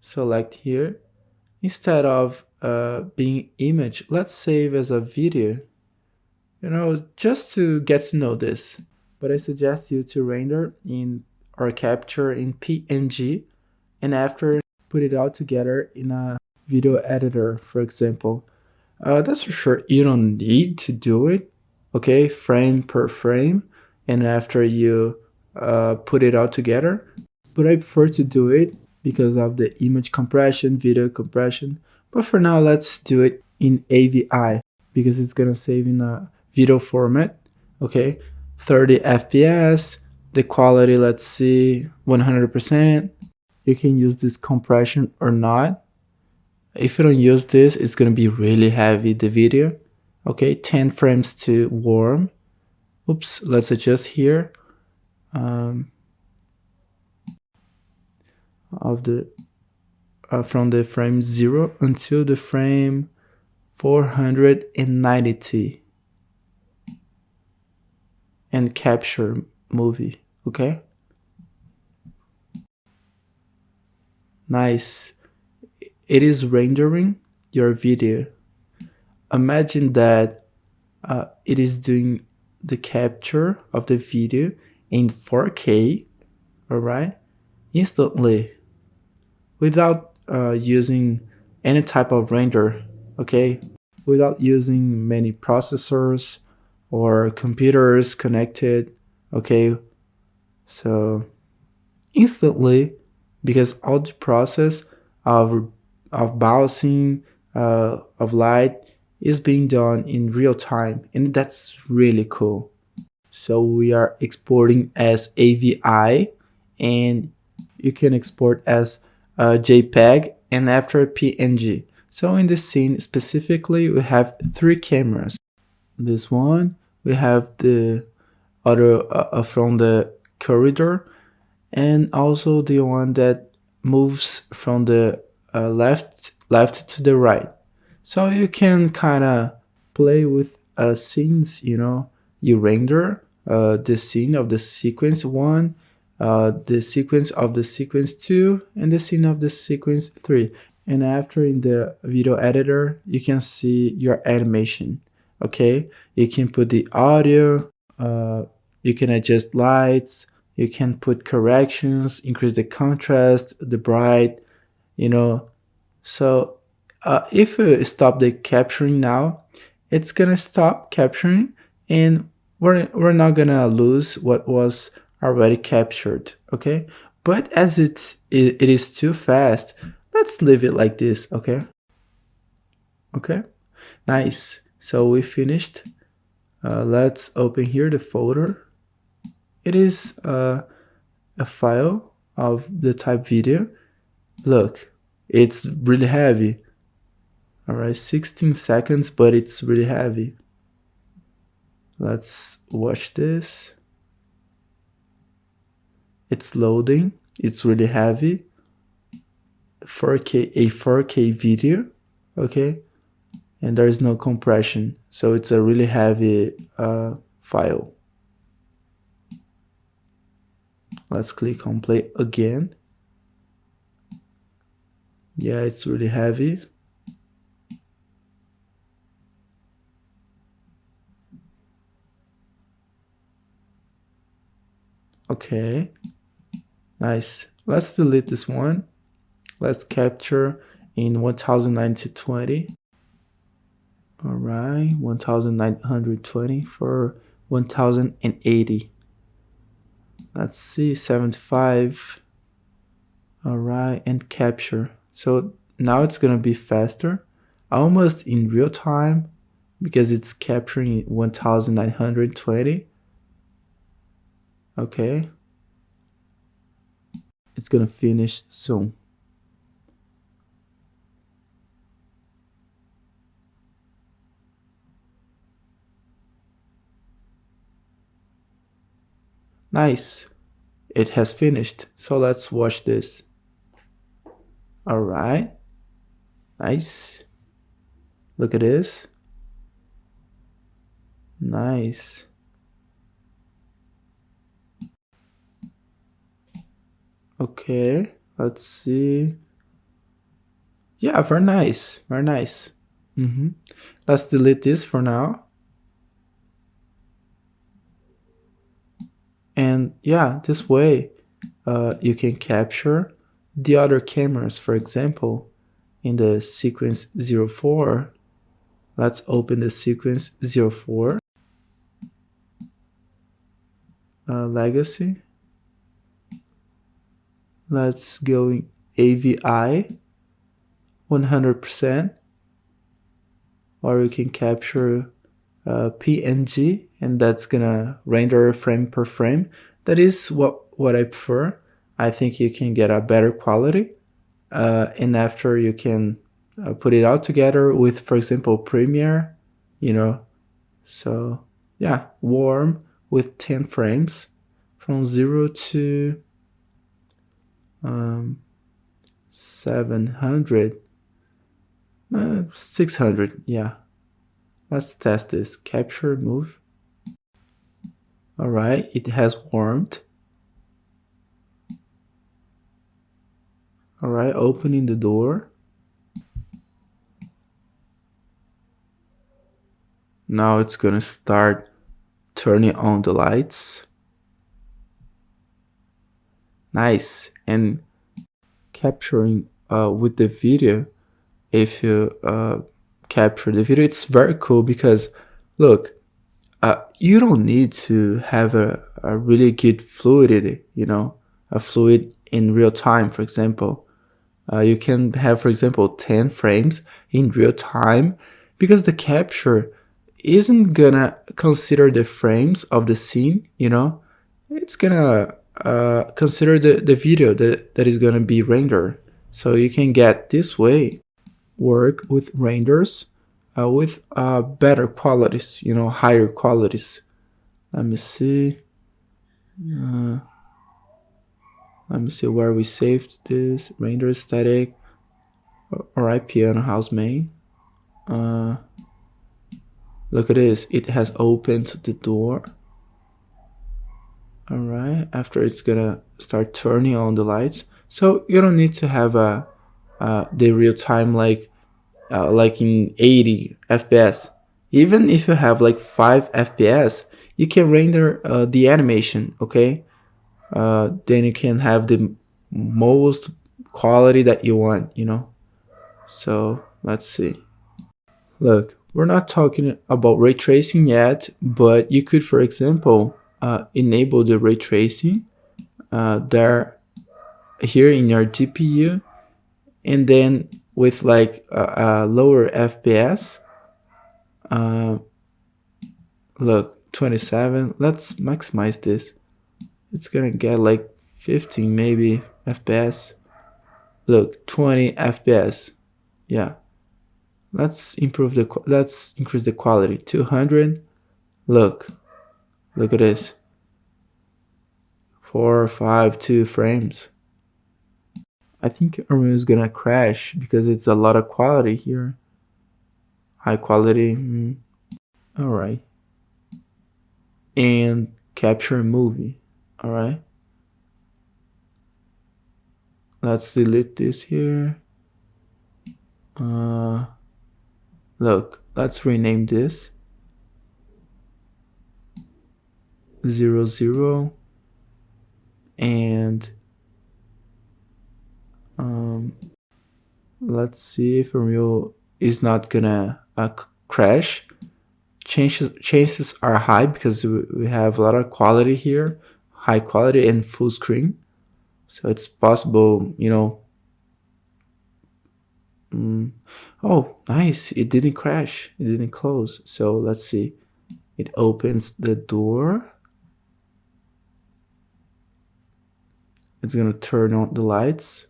Select here. Instead of being image, let's save as a video. You know, just to get to know this. But I suggest you to render in or capture in PNG and after put it all together in a video editor, for example. That's for sure. You don't need to do it, okay, frame per frame, and after you put it all together. But I prefer to do it because of the image compression, video compression. But for now, let's do it in AVI because it's gonna save in a video format, okay? 30 FPS, the quality, let's see, 100%. You can use this compression or not. If you don't use this, it's gonna be really heavy, the video. Okay, 10 frames to warm. Oops, let's adjust here. From the frame 0 until the frame 490 and capture movie, okay? Nice. It is rendering your video. Imagine that it is doing the capture of the video in 4K, all right, instantly, without using any type of render, okay, without using many processors or computers connected, okay. So instantly, because all the process of bouncing of light is being done in real time, and that's really cool. So we are exporting as AVI, and you can export as JPEG and after PNG. So in this scene specifically, we have 3 cameras. This one, we have the other from the corridor, and also the one that moves from the left to the right. So you can kind of play with scenes, you know. You render the scene of the sequence 1, the sequence of the sequence 2, and the scene of the sequence 3. And after in the video editor, you can see your animation, okay? You can put the audio, you can adjust lights, you can put corrections, increase the contrast, the bright, you know. So if you stop the capturing now, it's gonna stop capturing, and we're not gonna lose what was already captured, okay? But as it is too fast, let's leave it like this, okay? Okay, nice. So we finished. Let's open here the folder. It is a file of the type video. Look, it's really heavy. Alright, 16 seconds, but it's really heavy. Let's watch this. It's loading. It's really heavy. 4K video, okay? And there is no compression, so it's a really heavy file. Let's click on play again. Yeah, it's really heavy. Okay, nice. Let's delete this one. Let's capture in 1920. All right, 1920 for 1080. Let's see, 75. All right, and capture. So now it's gonna be faster, almost in real time, because it's capturing 1920. Okay, it's gonna finish soon. Nice, it has finished. So let's watch this. All right, nice. Look at this. Nice. Okay, let's see. Yeah, very nice, very nice. Let's delete this for now. And yeah, this way you can capture the other cameras. For example, in the sequence 04, let's open the sequence 04, legacy. Let's go in AVI 100%, or you can capture PNG, and that's gonna render frame per frame. That is what I prefer. I think you can get a better quality, and after you can put it all together with, for example, Premiere, you know. So yeah, warm with 10 frames from 0 to 700, 600. Yeah, let's test this. Capture, move. All right, it has warmed. All right, opening the door. Now it's gonna start turning on the lights. Nice. And capturing with the video, if you capture the video, it's very cool because look, you don't need to have a really good fluidity, you know, a fluid in real time. For example, you can have, for example, 10 frames in real time, because the capture isn't gonna consider the frames of the scene, you know. It's gonna consider the video that is gonna be rendered. So you can get this way, work with renders with better qualities, you know, higher qualities. Let me see. Let me see where we saved this. Render static. Alright, piano house main. Look at this. It has opened the door. Alright, after it's gonna start turning on the lights. So you don't need to have the real time like in 80 FPS. Even if you have like 5 FPS, you can render the animation, okay? Then you can have the most quality that you want, you know? So let's see. Look, we're not talking about ray tracing yet, but you could, for example, enable the ray tracing there here in your GPU, and then with like a lower FPS, look, 27. Let's maximize this. It's gonna get like 15 maybe FPS. Look, 20 FPS. Yeah, Let's increase the quality. 200. Look at this. 4, 5, 2 frames. I think Unreal is gonna crash because it's a lot of quality here. High quality. All right. And capture movie. All right. Let's delete this here. Look, let's rename this 00 and let's see if Unreal is not gonna crash. Chances are high because we have a lot of quality here, high quality and full screen, so it's possible, you know. Oh, nice, it didn't crash, it didn't close. So let's see, it opens the door, it's gonna turn on the lights.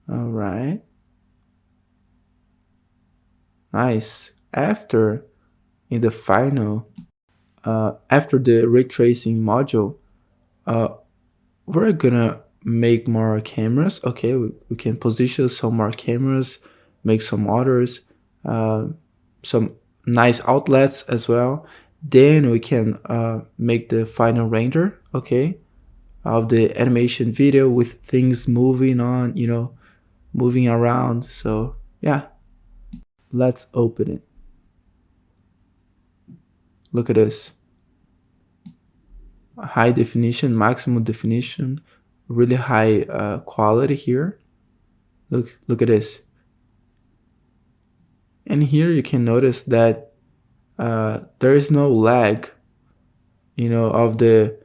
All right, nice. After in the final, after the ray tracing module, we're gonna make more cameras. Okay, we can position some more cameras, make some others, some nice outlets as well. Then we can make the final render, okay, of the animation video with things moving on, you know, moving around. So yeah, let's open it. Look at this. High definition, maximum definition, really high quality here. Look at this. And here you can notice that there is no lag, you know, of the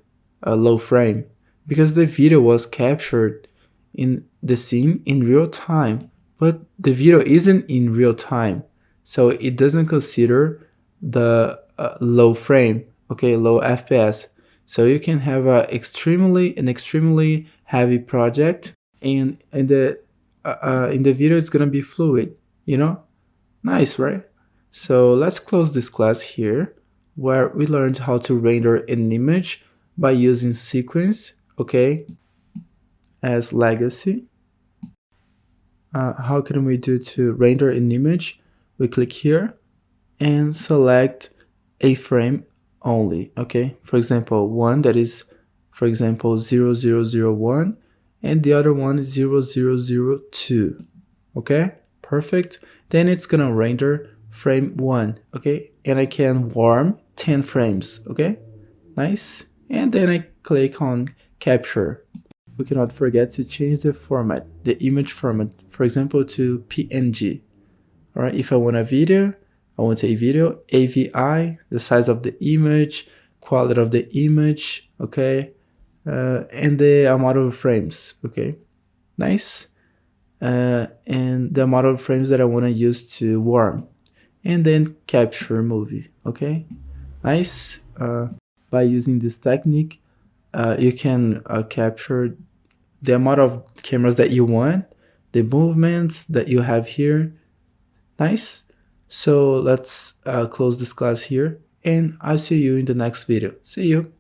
low frame, because the video was captured in the scene in real time, but the video isn't in real time, so it doesn't consider the low frame, okay, low FPS. So you can have an extremely heavy project, and in the video it's gonna be fluid, you know. Nice, right? So let's close this class here, where we learned how to render an image by using sequence, okay, as legacy. How can we do to render an image? We click here and select a frame only, okay? For example, one that is, for example, 0001, and the other one is 0002, okay? Perfect. Then it's gonna render frame 1, okay? And I can warm 10 frames, okay? Nice. And then I click on capture. We cannot forget to change the format, the image format, for example, to PNG. All right, if I want a video, I want a video, AVI, the size of the image, quality of the image, okay? And the amount of frames, okay? Nice. And the amount of frames that I want to use to warm. And then capture movie, okay? Nice. By using this technique, you can capture the amount of cameras that you want, the movements that you have here. Nice. So let's close this class here, and I'll see you in the next video. See you.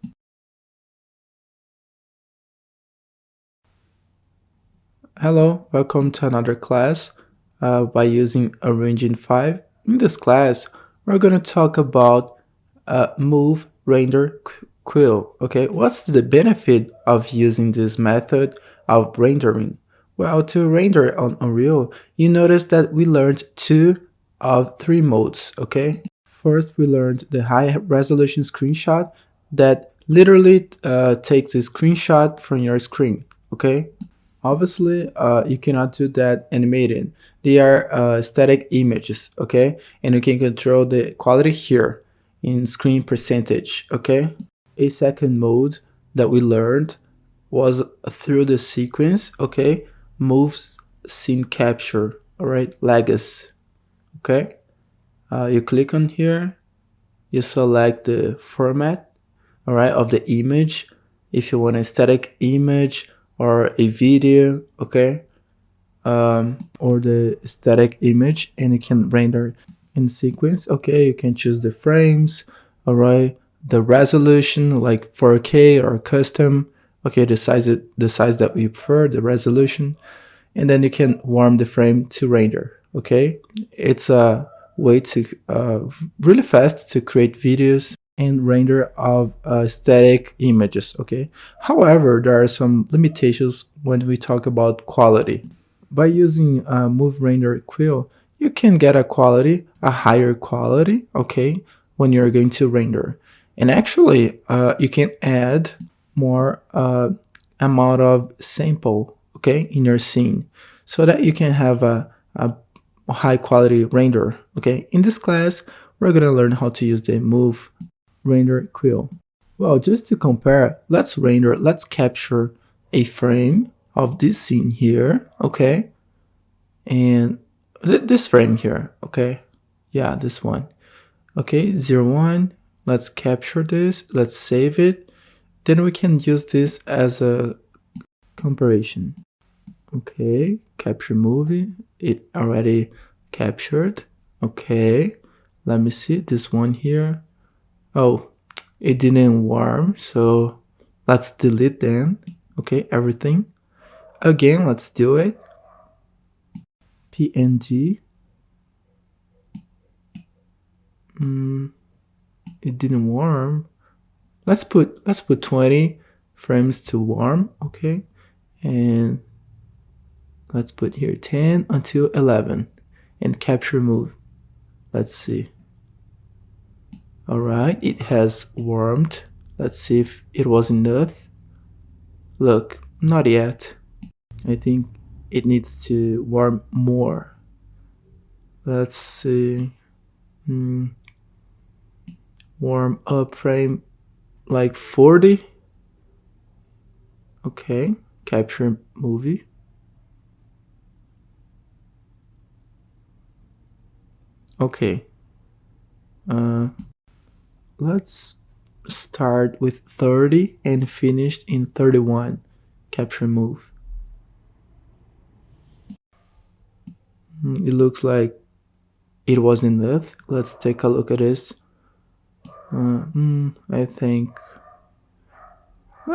Hello, welcome to another class by using Unreal Engine 5. In this class, we're going to talk about move, render, quill. Okay, what's the benefit of using this method of rendering? Well, to render on Unreal, you notice that we learned 2 of 3 modes, okay? First, we learned the high resolution screenshot that literally takes a screenshot from your screen, okay? Obviously, you cannot do that animated. They are static images, okay? And you can control the quality here in screen percentage, okay? A second mode that we learned was through the sequence, okay? Moves, scene capture, all right? Legacy, okay? You click on here, you select the format, all right, of the image. If you want a static image or a video, okay? or the static image, and you can render in sequence. Okay, you can choose the frames, all right, the resolution like 4K or custom. Okay, the size that we prefer, the resolution, and then you can warm the frame to render. Okay, it's a way to really fast to create videos and render of static images. Okay, however, there are some limitations when we talk about quality. By using move render quill, you can get a higher quality, okay, when you're going to render. And actually you can add more amount of sample, okay, in your scene, so that you can have a high quality render. Okay, in this class we're going to learn how to use the move render quill. Well, just to compare, let's capture a frame of this scene here, okay, and this frame here, okay, yeah, this one, okay, 01. Let's capture this, let's save it, then we can use this as a comparison. Okay, capture movie, it already captured. Okay, let me see this one here. Oh, it didn't warm, so let's delete then. Okay, everything again, let's do it. PNG. It didn't warm. Let's put 20 frames to warm. Okay, and let's put here 10 until 11 and capture move. Let's see. All right, it has warmed. Let's see if it was enough. Look, not yet. I think it needs to warm more. Let's see. Warm up frame like 40. Okay, capture movie. Okay, let's start with 30 and finish in 31. Capture move. It looks like it was enough. Let's take a look at this. I think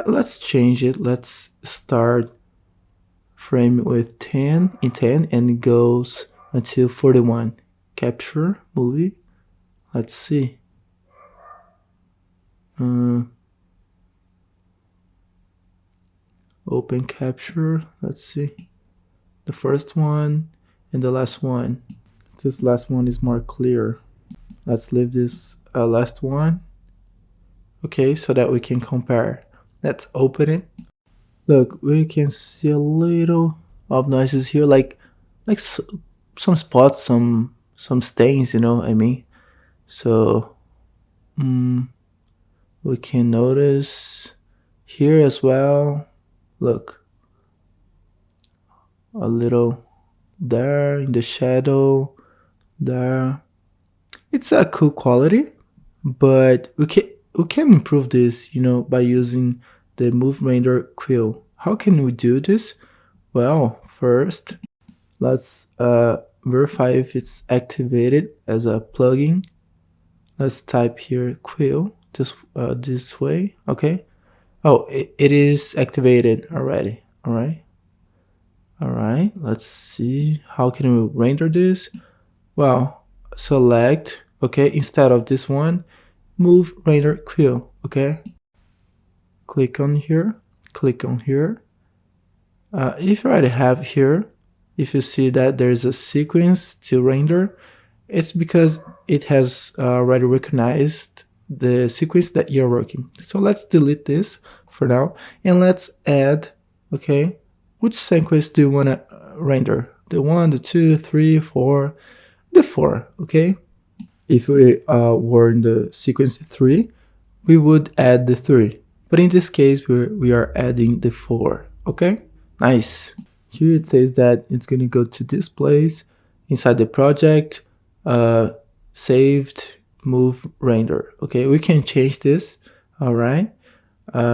let's change it. Let's start frame with 10 in 10 and it goes until 41. Capture movie. Let's see. Open capture. Let's see. The first one and the last one. This last one is more clear. Let's leave this last one. Okay, so that we can compare. Let's open it. Look, we can see a little of noises here, like some spots, some stains, you know, I mean. So we can notice here as well. Look, a little there in the shadow there. It's a cool quality, but we can improve this, you know, by using the move render quill. How can we do this? Well, first let's verify if it's activated as a plugin. Let's type here quill this way. Okay, oh, it is activated already. All right, let's see, how can we render this? Well, select, okay, instead of this one, move render quill. Okay, click on here. If you already have here, if you see that there's a sequence to render, it's because it has already recognized the sequence that you're working. So let's delete this for now and let's add, okay, which sequence do you want to render? The 1, the 2, 3, 4, the 4, okay? If we were in the sequence 3, we would add the 3. But in this case, we are adding the 4, okay? Nice. Here it says that it's going to go to this place inside the project, saved, move, render. Okay, we can change this, all right?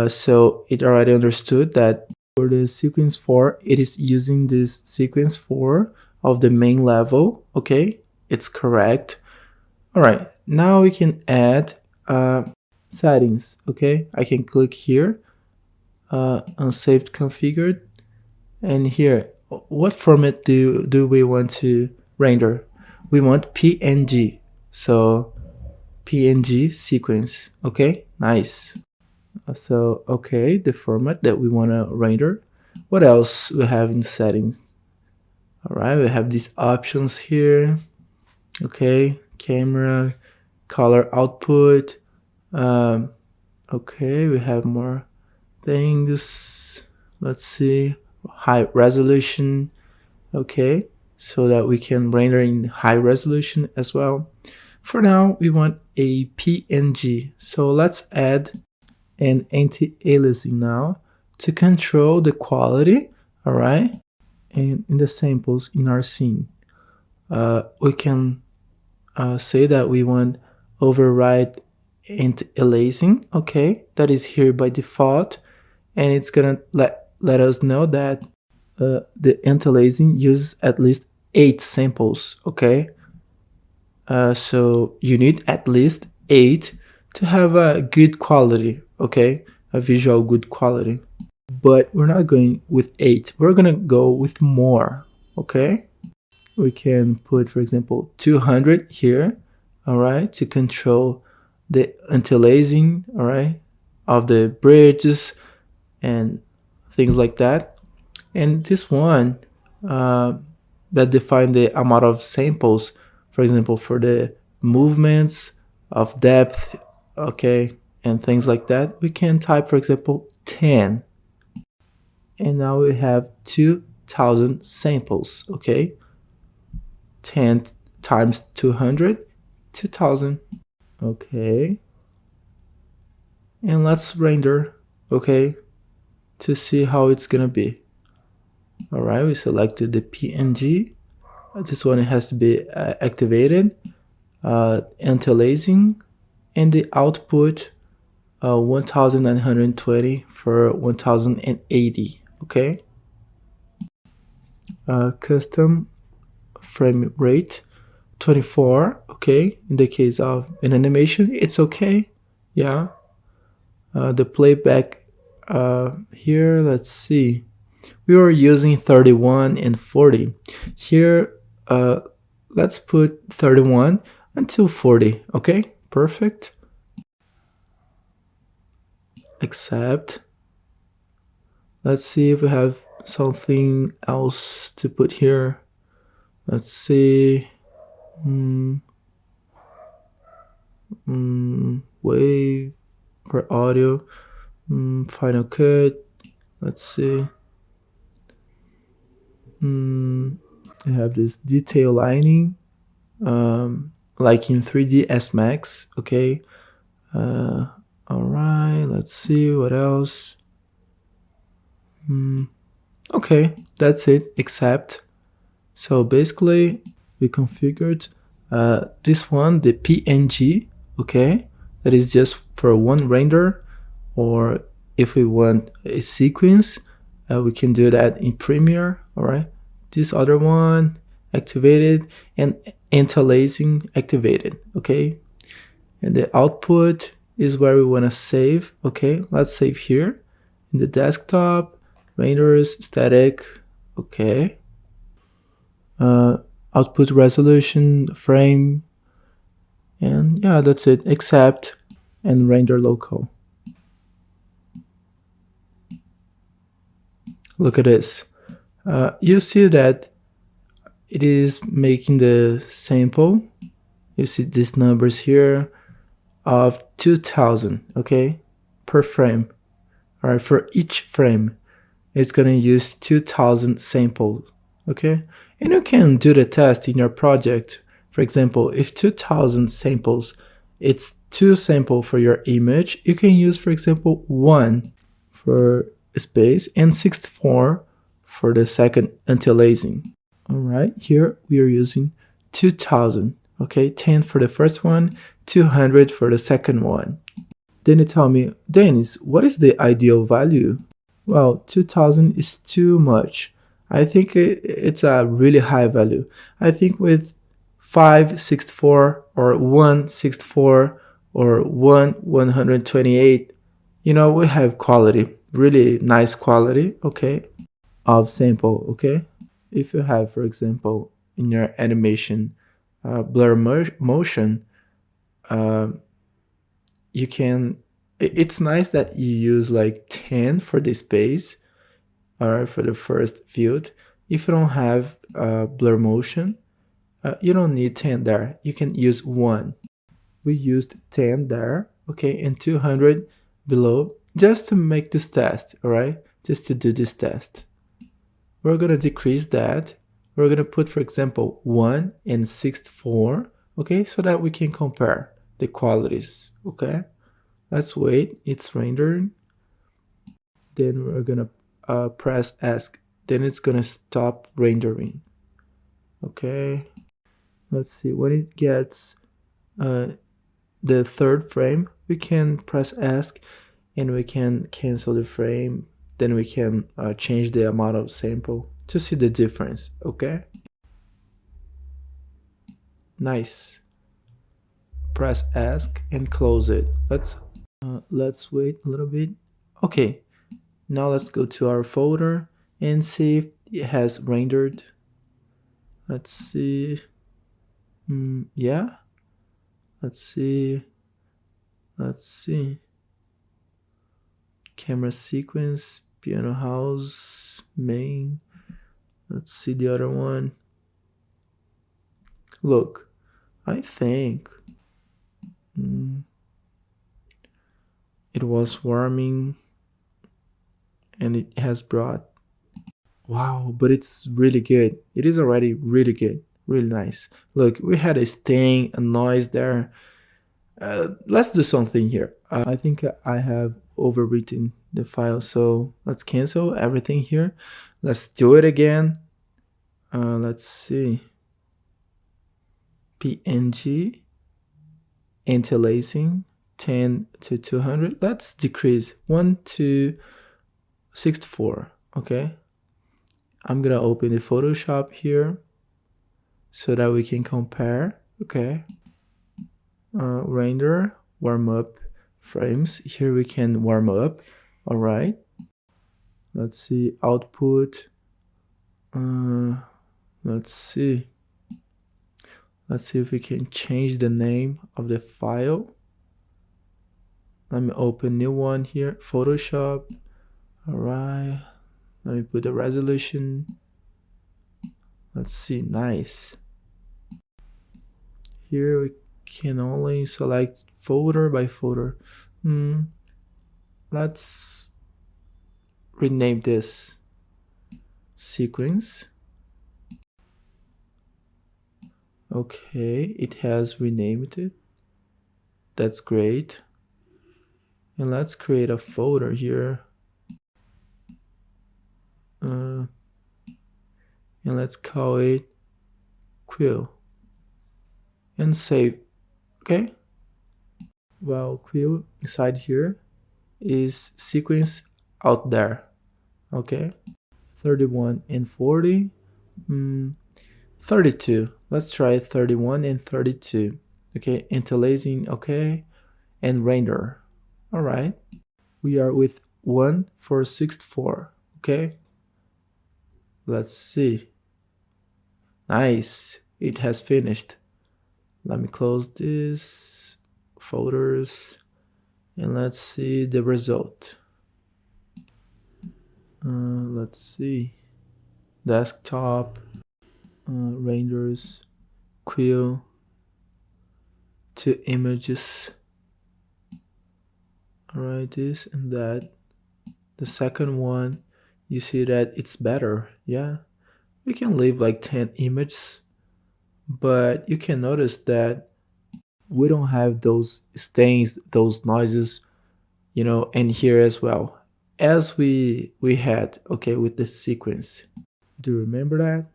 So it already understood that For the sequence 4, it is using this sequence 4 of the main level. Okay, it's correct. All right, now we can add settings. Okay, I can click here, unsaved configured, and here, what format do we want to render? We want PNG, so PNG sequence. Okay, nice. So okay, the format that we want to render. What else we have in settings? All right, we have these options here. Okay, camera, color output. Okay, we have more things. Let's see, high resolution. Okay, so that we can render in high resolution as well. For now, we want a PNG. So let's add an anti-aliasing now to control the quality. All right, and in the samples in our scene, we can say that we want override anti-aliasing. Okay, that is here by default, and it's gonna let us know that the anti-aliasing uses at least 8 samples. Okay, so you need at least 8 to have a good quality. Okay, a visual good quality. But we're not going with 8, we're gonna go with more. Okay, we can put, for example, 200 here. All right, to control the anti-aliasing, all right, of the bridges and things like that. And this one that define the amount of samples, for example, for the movements of depth, okay, and things like that, we can type, for example, 10. And now we have 2000 samples. Okay, 10 times 200, 2000. Okay, and let's render. Okay, to see how it's gonna be. All right, we selected the PNG. This one has to be activated, anti-aliasing, and the output 1920 for 1080. Okay, custom frame rate 24. Okay, in the case of an animation, it's okay. Yeah, the playback here, let's see, we were using 31 and 40 here. Let's put 31 until 40. Okay, perfect. Accept. Let's see if we have something else to put here. Let's see. Wave per audio. Final Cut. Let's see. We have this detail lining, like in 3ds Max. Okay. All right, let's see what else. Okay, that's it. Accept. So basically, we configured this one, the PNG. Okay, that is just for one render, or if we want a sequence, we can do that in Premiere. All right, this other one activated, and anti-aliasing activated. Okay, and the output is where we want to save. Okay, let's save here in the desktop, renders, static. Okay, output resolution, frame, and yeah, that's it. Accept and render local. Look at this. You see that it is making the sample. You see these numbers here of 2000. Okay, per frame. All right, for each frame it's going to use 2000 samples. Okay, and you can do the test in your project. For example, if 2000 samples, it's 2 samples for your image, you can use, for example, 1 for space and 64 for the second anti-aliasing. All right, here we are using 2000. Okay, 10 for the first one, 200 for the second one. Then you tell me, Dennis, what is the ideal value? Well, 2000 is too much. I think it's a really high value. I think with 564 or 164 or 128, we have quality, really nice quality, okay, of sample, okay? If you have, for example, in your animation blur motion, uh, you can, it's nice that you use like 10 for the space or for the first field. If you don't have blur motion, you don't need 10 there. You can use 1. We used 10 there, okay, and 200 below just to make this test, all right? Just to do this test. We're going to decrease that. We're going to put, for example, 1 and 64, okay, so that we can compare the qualities, okay? Let's wait. It's rendering. Then we're going to press ask. Then it's going to stop rendering, okay? Let's see. When it gets the third frame, we can press ask and we can cancel the frame. Then we can change the amount of sample to see the difference, okay? Nice. Press ask and close it. Let's wait a little bit. Okay, now let's go to our folder and see if it has rendered. Let's see. Yeah. Let's see. Camera sequence, piano house, main. Let's see the other one. Look, I think it was warming and it has brought. Wow, but it's really good. It is already really good, really nice. Look, we had a stain, a noise there. Let's do something here. I think I have overwritten the file, so let's cancel everything here. Let's do it again. Let's see. PNG, interlacing, 10 to 200. Let's decrease 1 to 64, okay? I'm gonna open the Photoshop here so that we can compare, okay? Render, warm up frames. Here we can warm up, all right? Let's see, output. Let's see if we can change the name of the file. Let me open new one here, Photoshop. All right, let me put the resolution. Let's see, nice. Here we can only select folder by folder. Let's rename this sequence. Okay, it has renamed it. That's great. And let's create a folder here. And let's call it Quill. And save. Okay. Well, Quill inside here is sequence out there. Okay. 31 and 40. 32. Let's try 31 and 32. Okay, interlacing, okay, and render. All right. We are with 1 for 64. Okay. Let's see. Nice. It has finished. Let me close this folders and let's see the result. Let's see. Desktop, renders, Quill, 2 images. All right, this and that. The second one, you see that it's better. Yeah, we can leave like 10 images, but you can notice that we don't have those stains, those noises, in here as well as we had, okay, with this sequence. Do you remember that?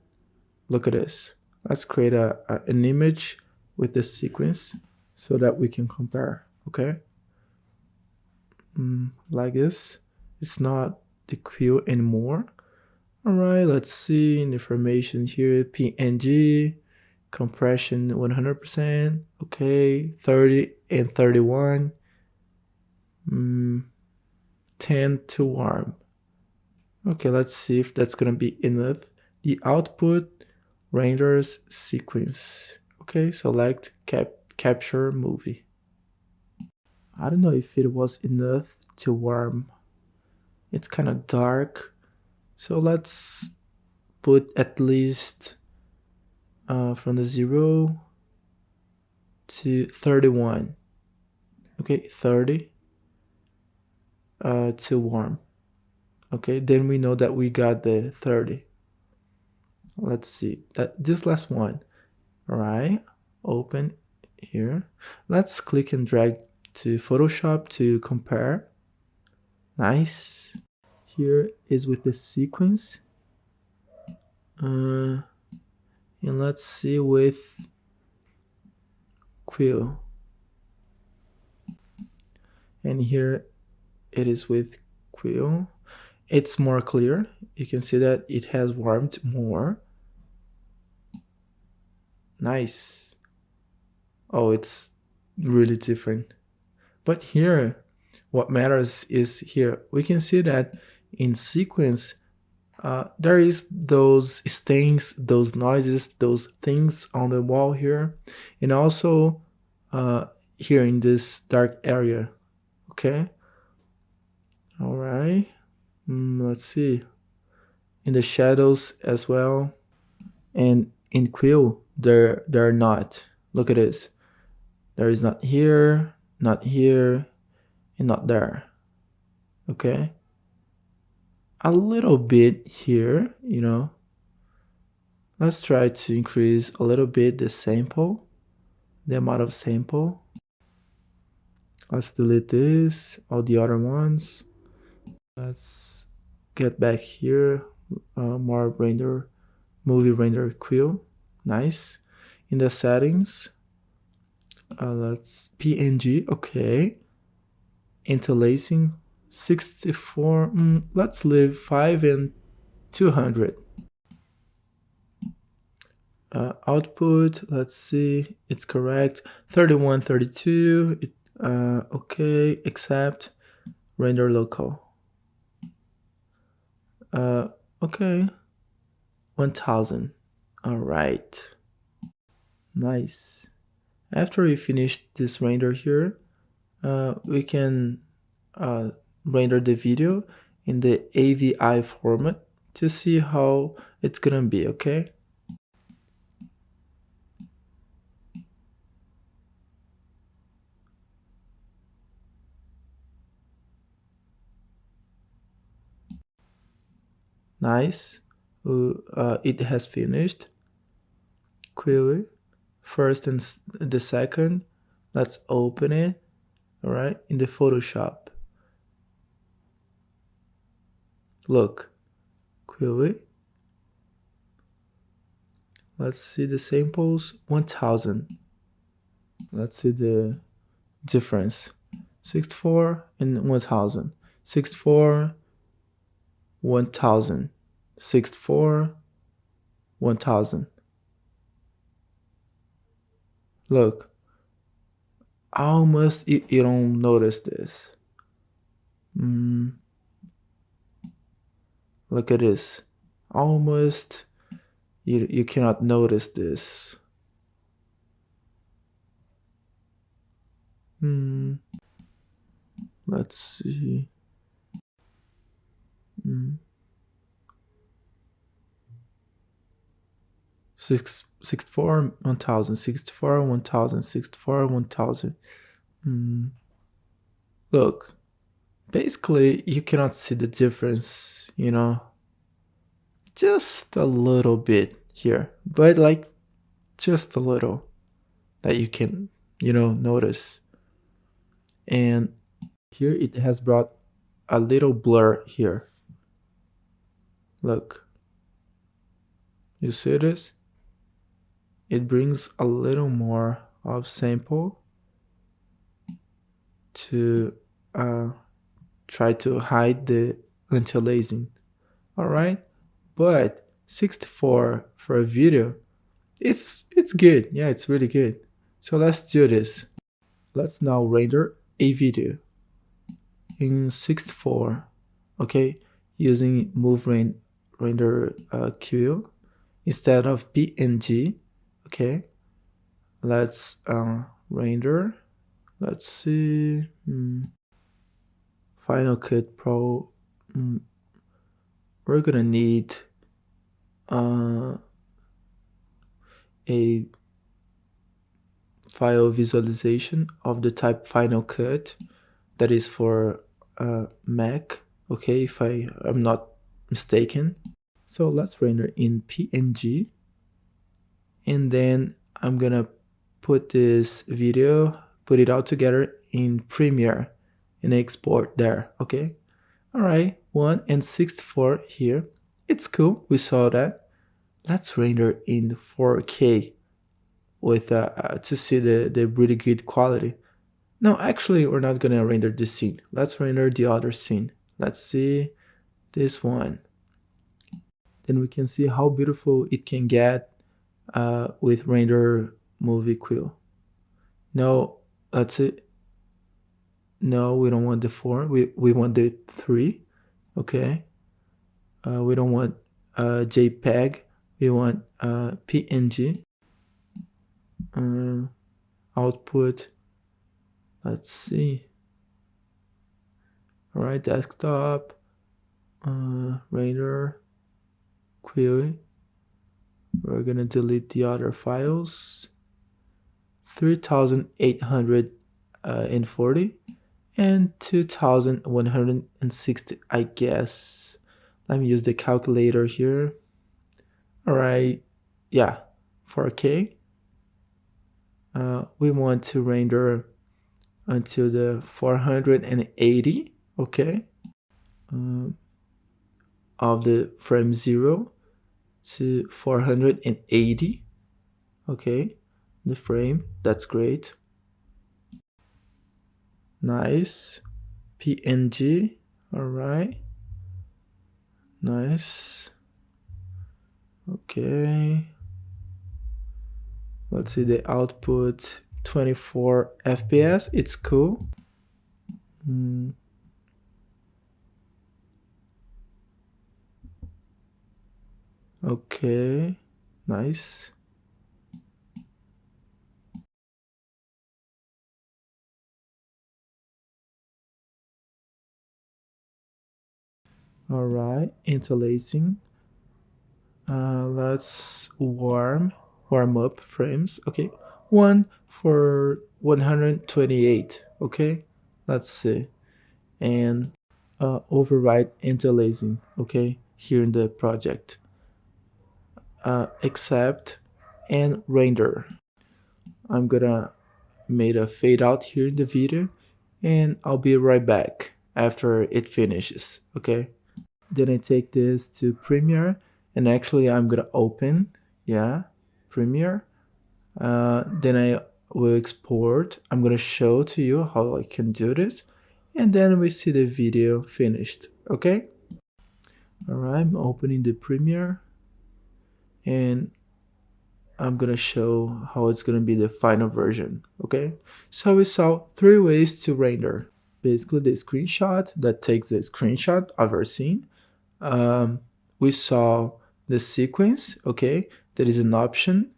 Look at this. Let's create an image with this sequence so that we can compare, okay? Like this. It's not the quill anymore. All right, let's see information here. PNG, compression 100%. Okay, 30 and 31. 10 to warm. Okay, let's see if that's gonna be enough. The output renders sequence. Okay, select capture movie. I don't know if it was enough to warm. It's kind of dark, so let's put at least from the 0 to 31. Okay, 30 to warm. Okay, then we know that we got the 30. Let's see that this last one. All right, open here. Let's click and drag to Photoshop to compare. Nice. Here is with the sequence. And let's see with quill. And here it is with quill. It's more clear. You can see that it has warmed more. Nice. Oh, it's really different. But here, what matters is here. We can see that in sequence, there is those stains, those noises, those things on the wall here. And also here in this dark area. Okay. All right. Let's see. In the shadows as well. And in quill, there are not. Look at this. There is not here, and not there. Okay. A little bit here, you know. Let's try to increase a little bit the sample, the amount of sample. Let's delete this, all the other ones. Let's get back here, more render, movie render quill. Nice. In the settings, let's PNG, okay. Interlacing 64. Let's leave 5 and 200. Output, let's see, it's correct. 31, 32. Okay, accept. Render local. Okay. 1000. All right. Nice. After we finish this render here, we can render the video in the AVI format to see how it's gonna be, okay? Nice. It has finished. Query. First and the second. Let's open it. All right, in the Photoshop. Look. Query. Let's see the samples. 1000. Let's see the difference. 64 and 1000. 64, 1000. 64, 1000. Look, almost you don't notice this. Look at this. Almost you cannot notice this. Let's see. 64, 1000, 64, 1000, 64, 1000. Look, basically you cannot see the difference, you know, just a little bit here, but like just a little that you can, you know, notice. And here it has brought a little blur here. Look, you see this? It brings a little more of sample to try to hide the anti-aliasing. All right, but 64 for a video, it's good. Yeah, it's really good. So let's do this. Let's now render a video in 64. Okay, using render queue instead of PNG. Okay, let's render. Let's see. Final Cut Pro. We're gonna need a file visualization of the type Final Cut that is for Mac. Okay, if I'm not mistaken. So let's render in PNG, and then I'm gonna put this video, put it all together in Premiere and export there. Okay, all right, 1 and 64 here. It's cool, we saw that. Let's render in 4K with to see the really good quality. No, actually, we're not gonna render this scene. Let's render the other scene. Let's see this one. Then we can see how beautiful it can get with render movie quill. No, that's it. No, we don't want the 4. We want the 3. Okay. We don't want JPEG. We want PNG. Output. Let's see. All right, desktop. Render. Quill. We're gonna delete the other files. 3,840 and 2,160, I guess. Let me use the calculator here. All right, yeah, 4K. We want to render until the 480, okay, of the frame 0 to 480, okay, the frame. That's great. Nice. PNG. All right, nice. Okay, let's see the output. 24 FPS. It's cool. Okay, nice. All right, interlacing. Let's warm up frames. Okay, 1 for 128. Okay, let's see. And override interlacing. Okay, here in the project. Accept and render. I'm gonna make a fade out here in the video, and I'll be right back after it finishes. Okay, then I take this to Premiere, and actually I'm gonna open, yeah, Premiere. Then I will export. I'm gonna show to you how I can do this, and then we see the video finished. Okay, all right, I'm opening the Premiere, and I'm gonna show how it's gonna be the final version. Okay, so we saw 3 ways to render. Basically, the screenshot that takes a screenshot of our scene. We saw the sequence. Okay, there is an option,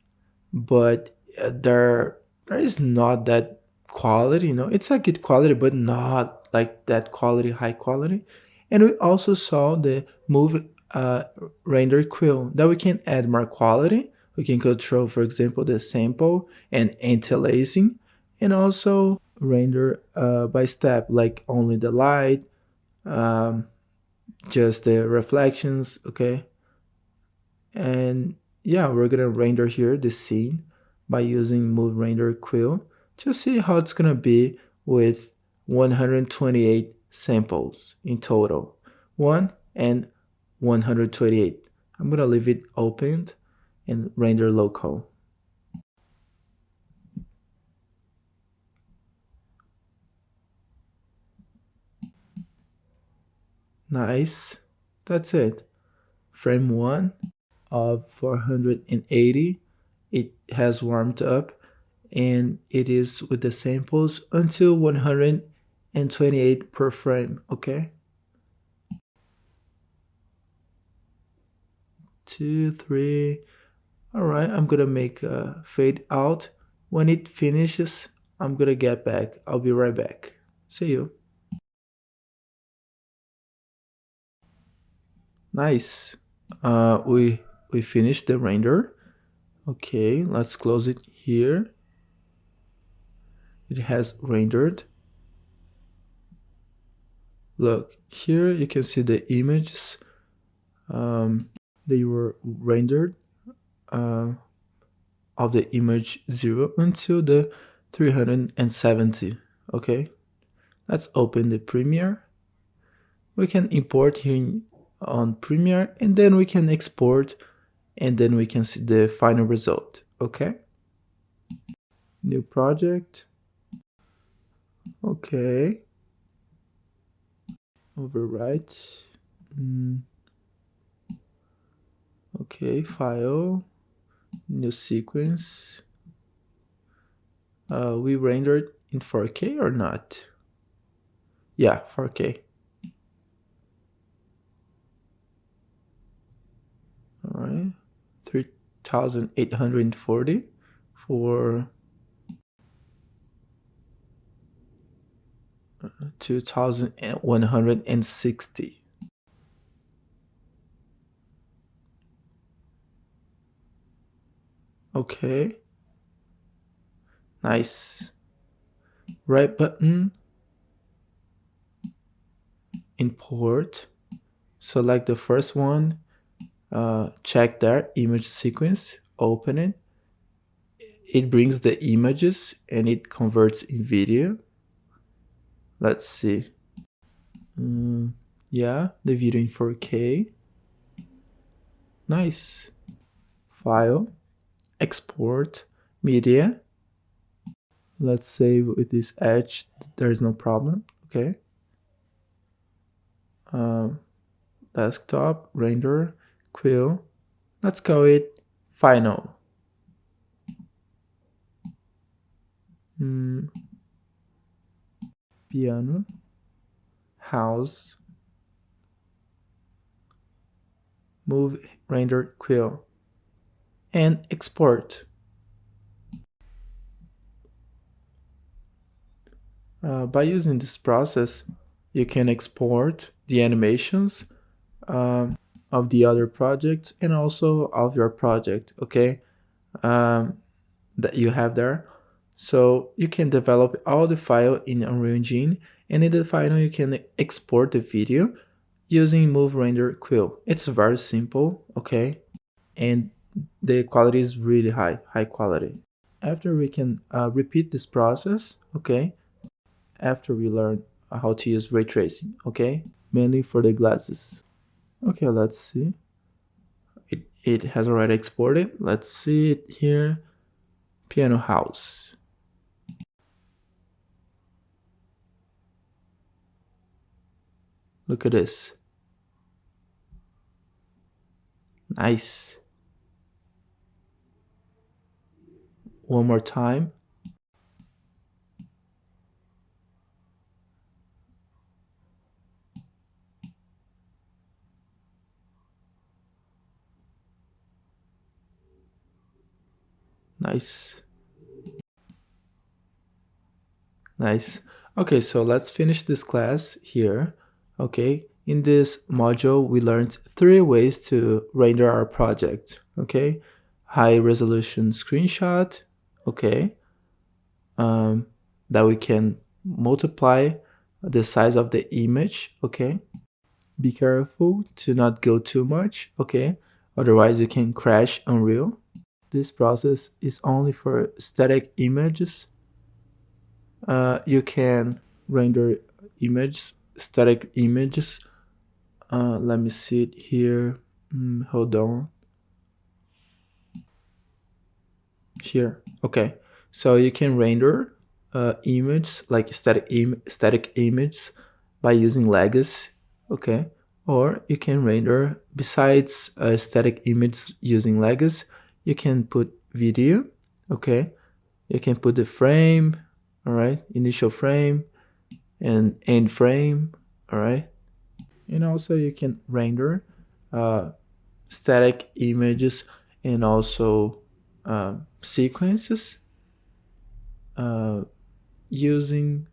but there is not that quality. You know, it's a good quality, but not like that quality, high quality. And we also saw the move render quill that we can add more quality. We can control, for example, the sample and anti-aliasing, and also render by step, like only the light, just the reflections. Okay, and yeah, we're gonna render here the scene by using move render quill to see how it's gonna be with 128 samples in total. 1 and 128. I'm gonna leave it opened and render local. Nice. That's it. Frame 1 of 480. It has warmed up and it is with the samples until 128 per frame, okay? 2, 3. All right, I'm gonna make a fade out. When it finishes, I'm gonna get back. I'll be right back. See you. Nice. We finished the render. Okay, let's close it here. It has rendered. Look, here you can see the images. They were rendered of the image 0 until the 370. Okay, let's open the Premiere. We can import here on Premiere and then we can export and then we can see the final result. Okay, new project. Okay, overwrite. Okay, file, new sequence. We rendered in 4K or not? Yeah, 4K. All right, 3,840 for 2,160. Okay, nice. Right button, import, select the first one, check there, image sequence, open it. It brings the images and it converts in video. Let's see. Yeah, the video in 4K. Nice. File, export, media. Let's say with this edge, there's no problem. Okay. Desktop, render, quill. Let's call it final. Piano, house, move, render, quill, and export. By using this process, you can export the animations of the other projects and also of your project, okay, that you have there. So you can develop all the file in Unreal Engine, and in the final you can export the video using Move Render Quill. It's very simple, okay, and the quality is really high quality. After we can repeat this process, okay, after we learn how to use ray tracing, okay, mainly for the glasses. Okay, let's see. It has already exported. Let's see it here. Piano house. Look at this. Nice. One more time. Nice. Nice. Okay, so let's finish this class here. Okay, in this module, we learned 3 ways to render our project. Okay, high resolution screenshot. Okay, that we can multiply the size of the image. Okay, be careful to not go too much. Okay, otherwise you can crash Unreal. This process is only for static images. You can render static images. Let me see it here. Hold on. Here. Okay. So you can render image like static image by using Legacy. Okay. Or you can render, besides a static image using Legos, you can put video, okay? You can put the frame, all right? Initial frame and end frame, all right? And also you can render static images and also sequences using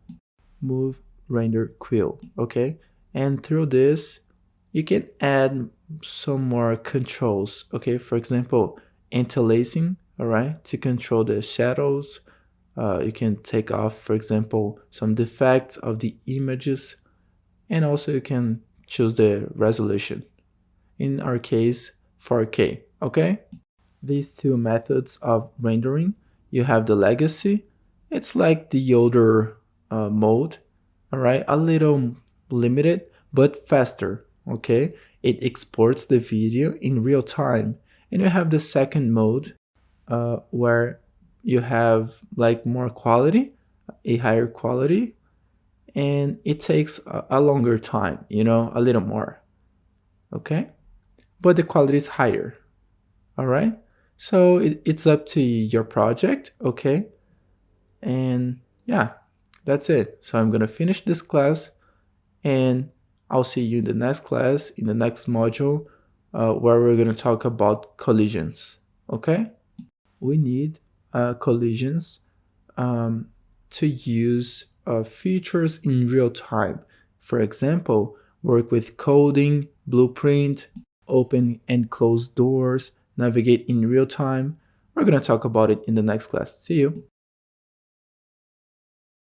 Move Render Quill, okay? And through this, you can add some more controls, okay? For example, interlacing, all right, to control the shadows. You can take off, for example, some defects of the images, and also you can choose the resolution. In our case, 4K, okay? These two methods of rendering, you have the legacy. It's like the older mode, all right? A little limited, but faster, okay? It exports the video in real time. And you have the second mode where you have like more quality, a higher quality, and it takes a longer time, a little more, okay? But the quality is higher, all right? So it's up to your project, okay? And yeah, that's it. So I'm gonna finish this class, and I'll see you in the next class, in the next module, where we're gonna talk about collisions, okay? We need collisions to use features in real time. For example, work with coding, blueprint, open and close doors, navigate in real time. We're going to talk about it in the next class. See you.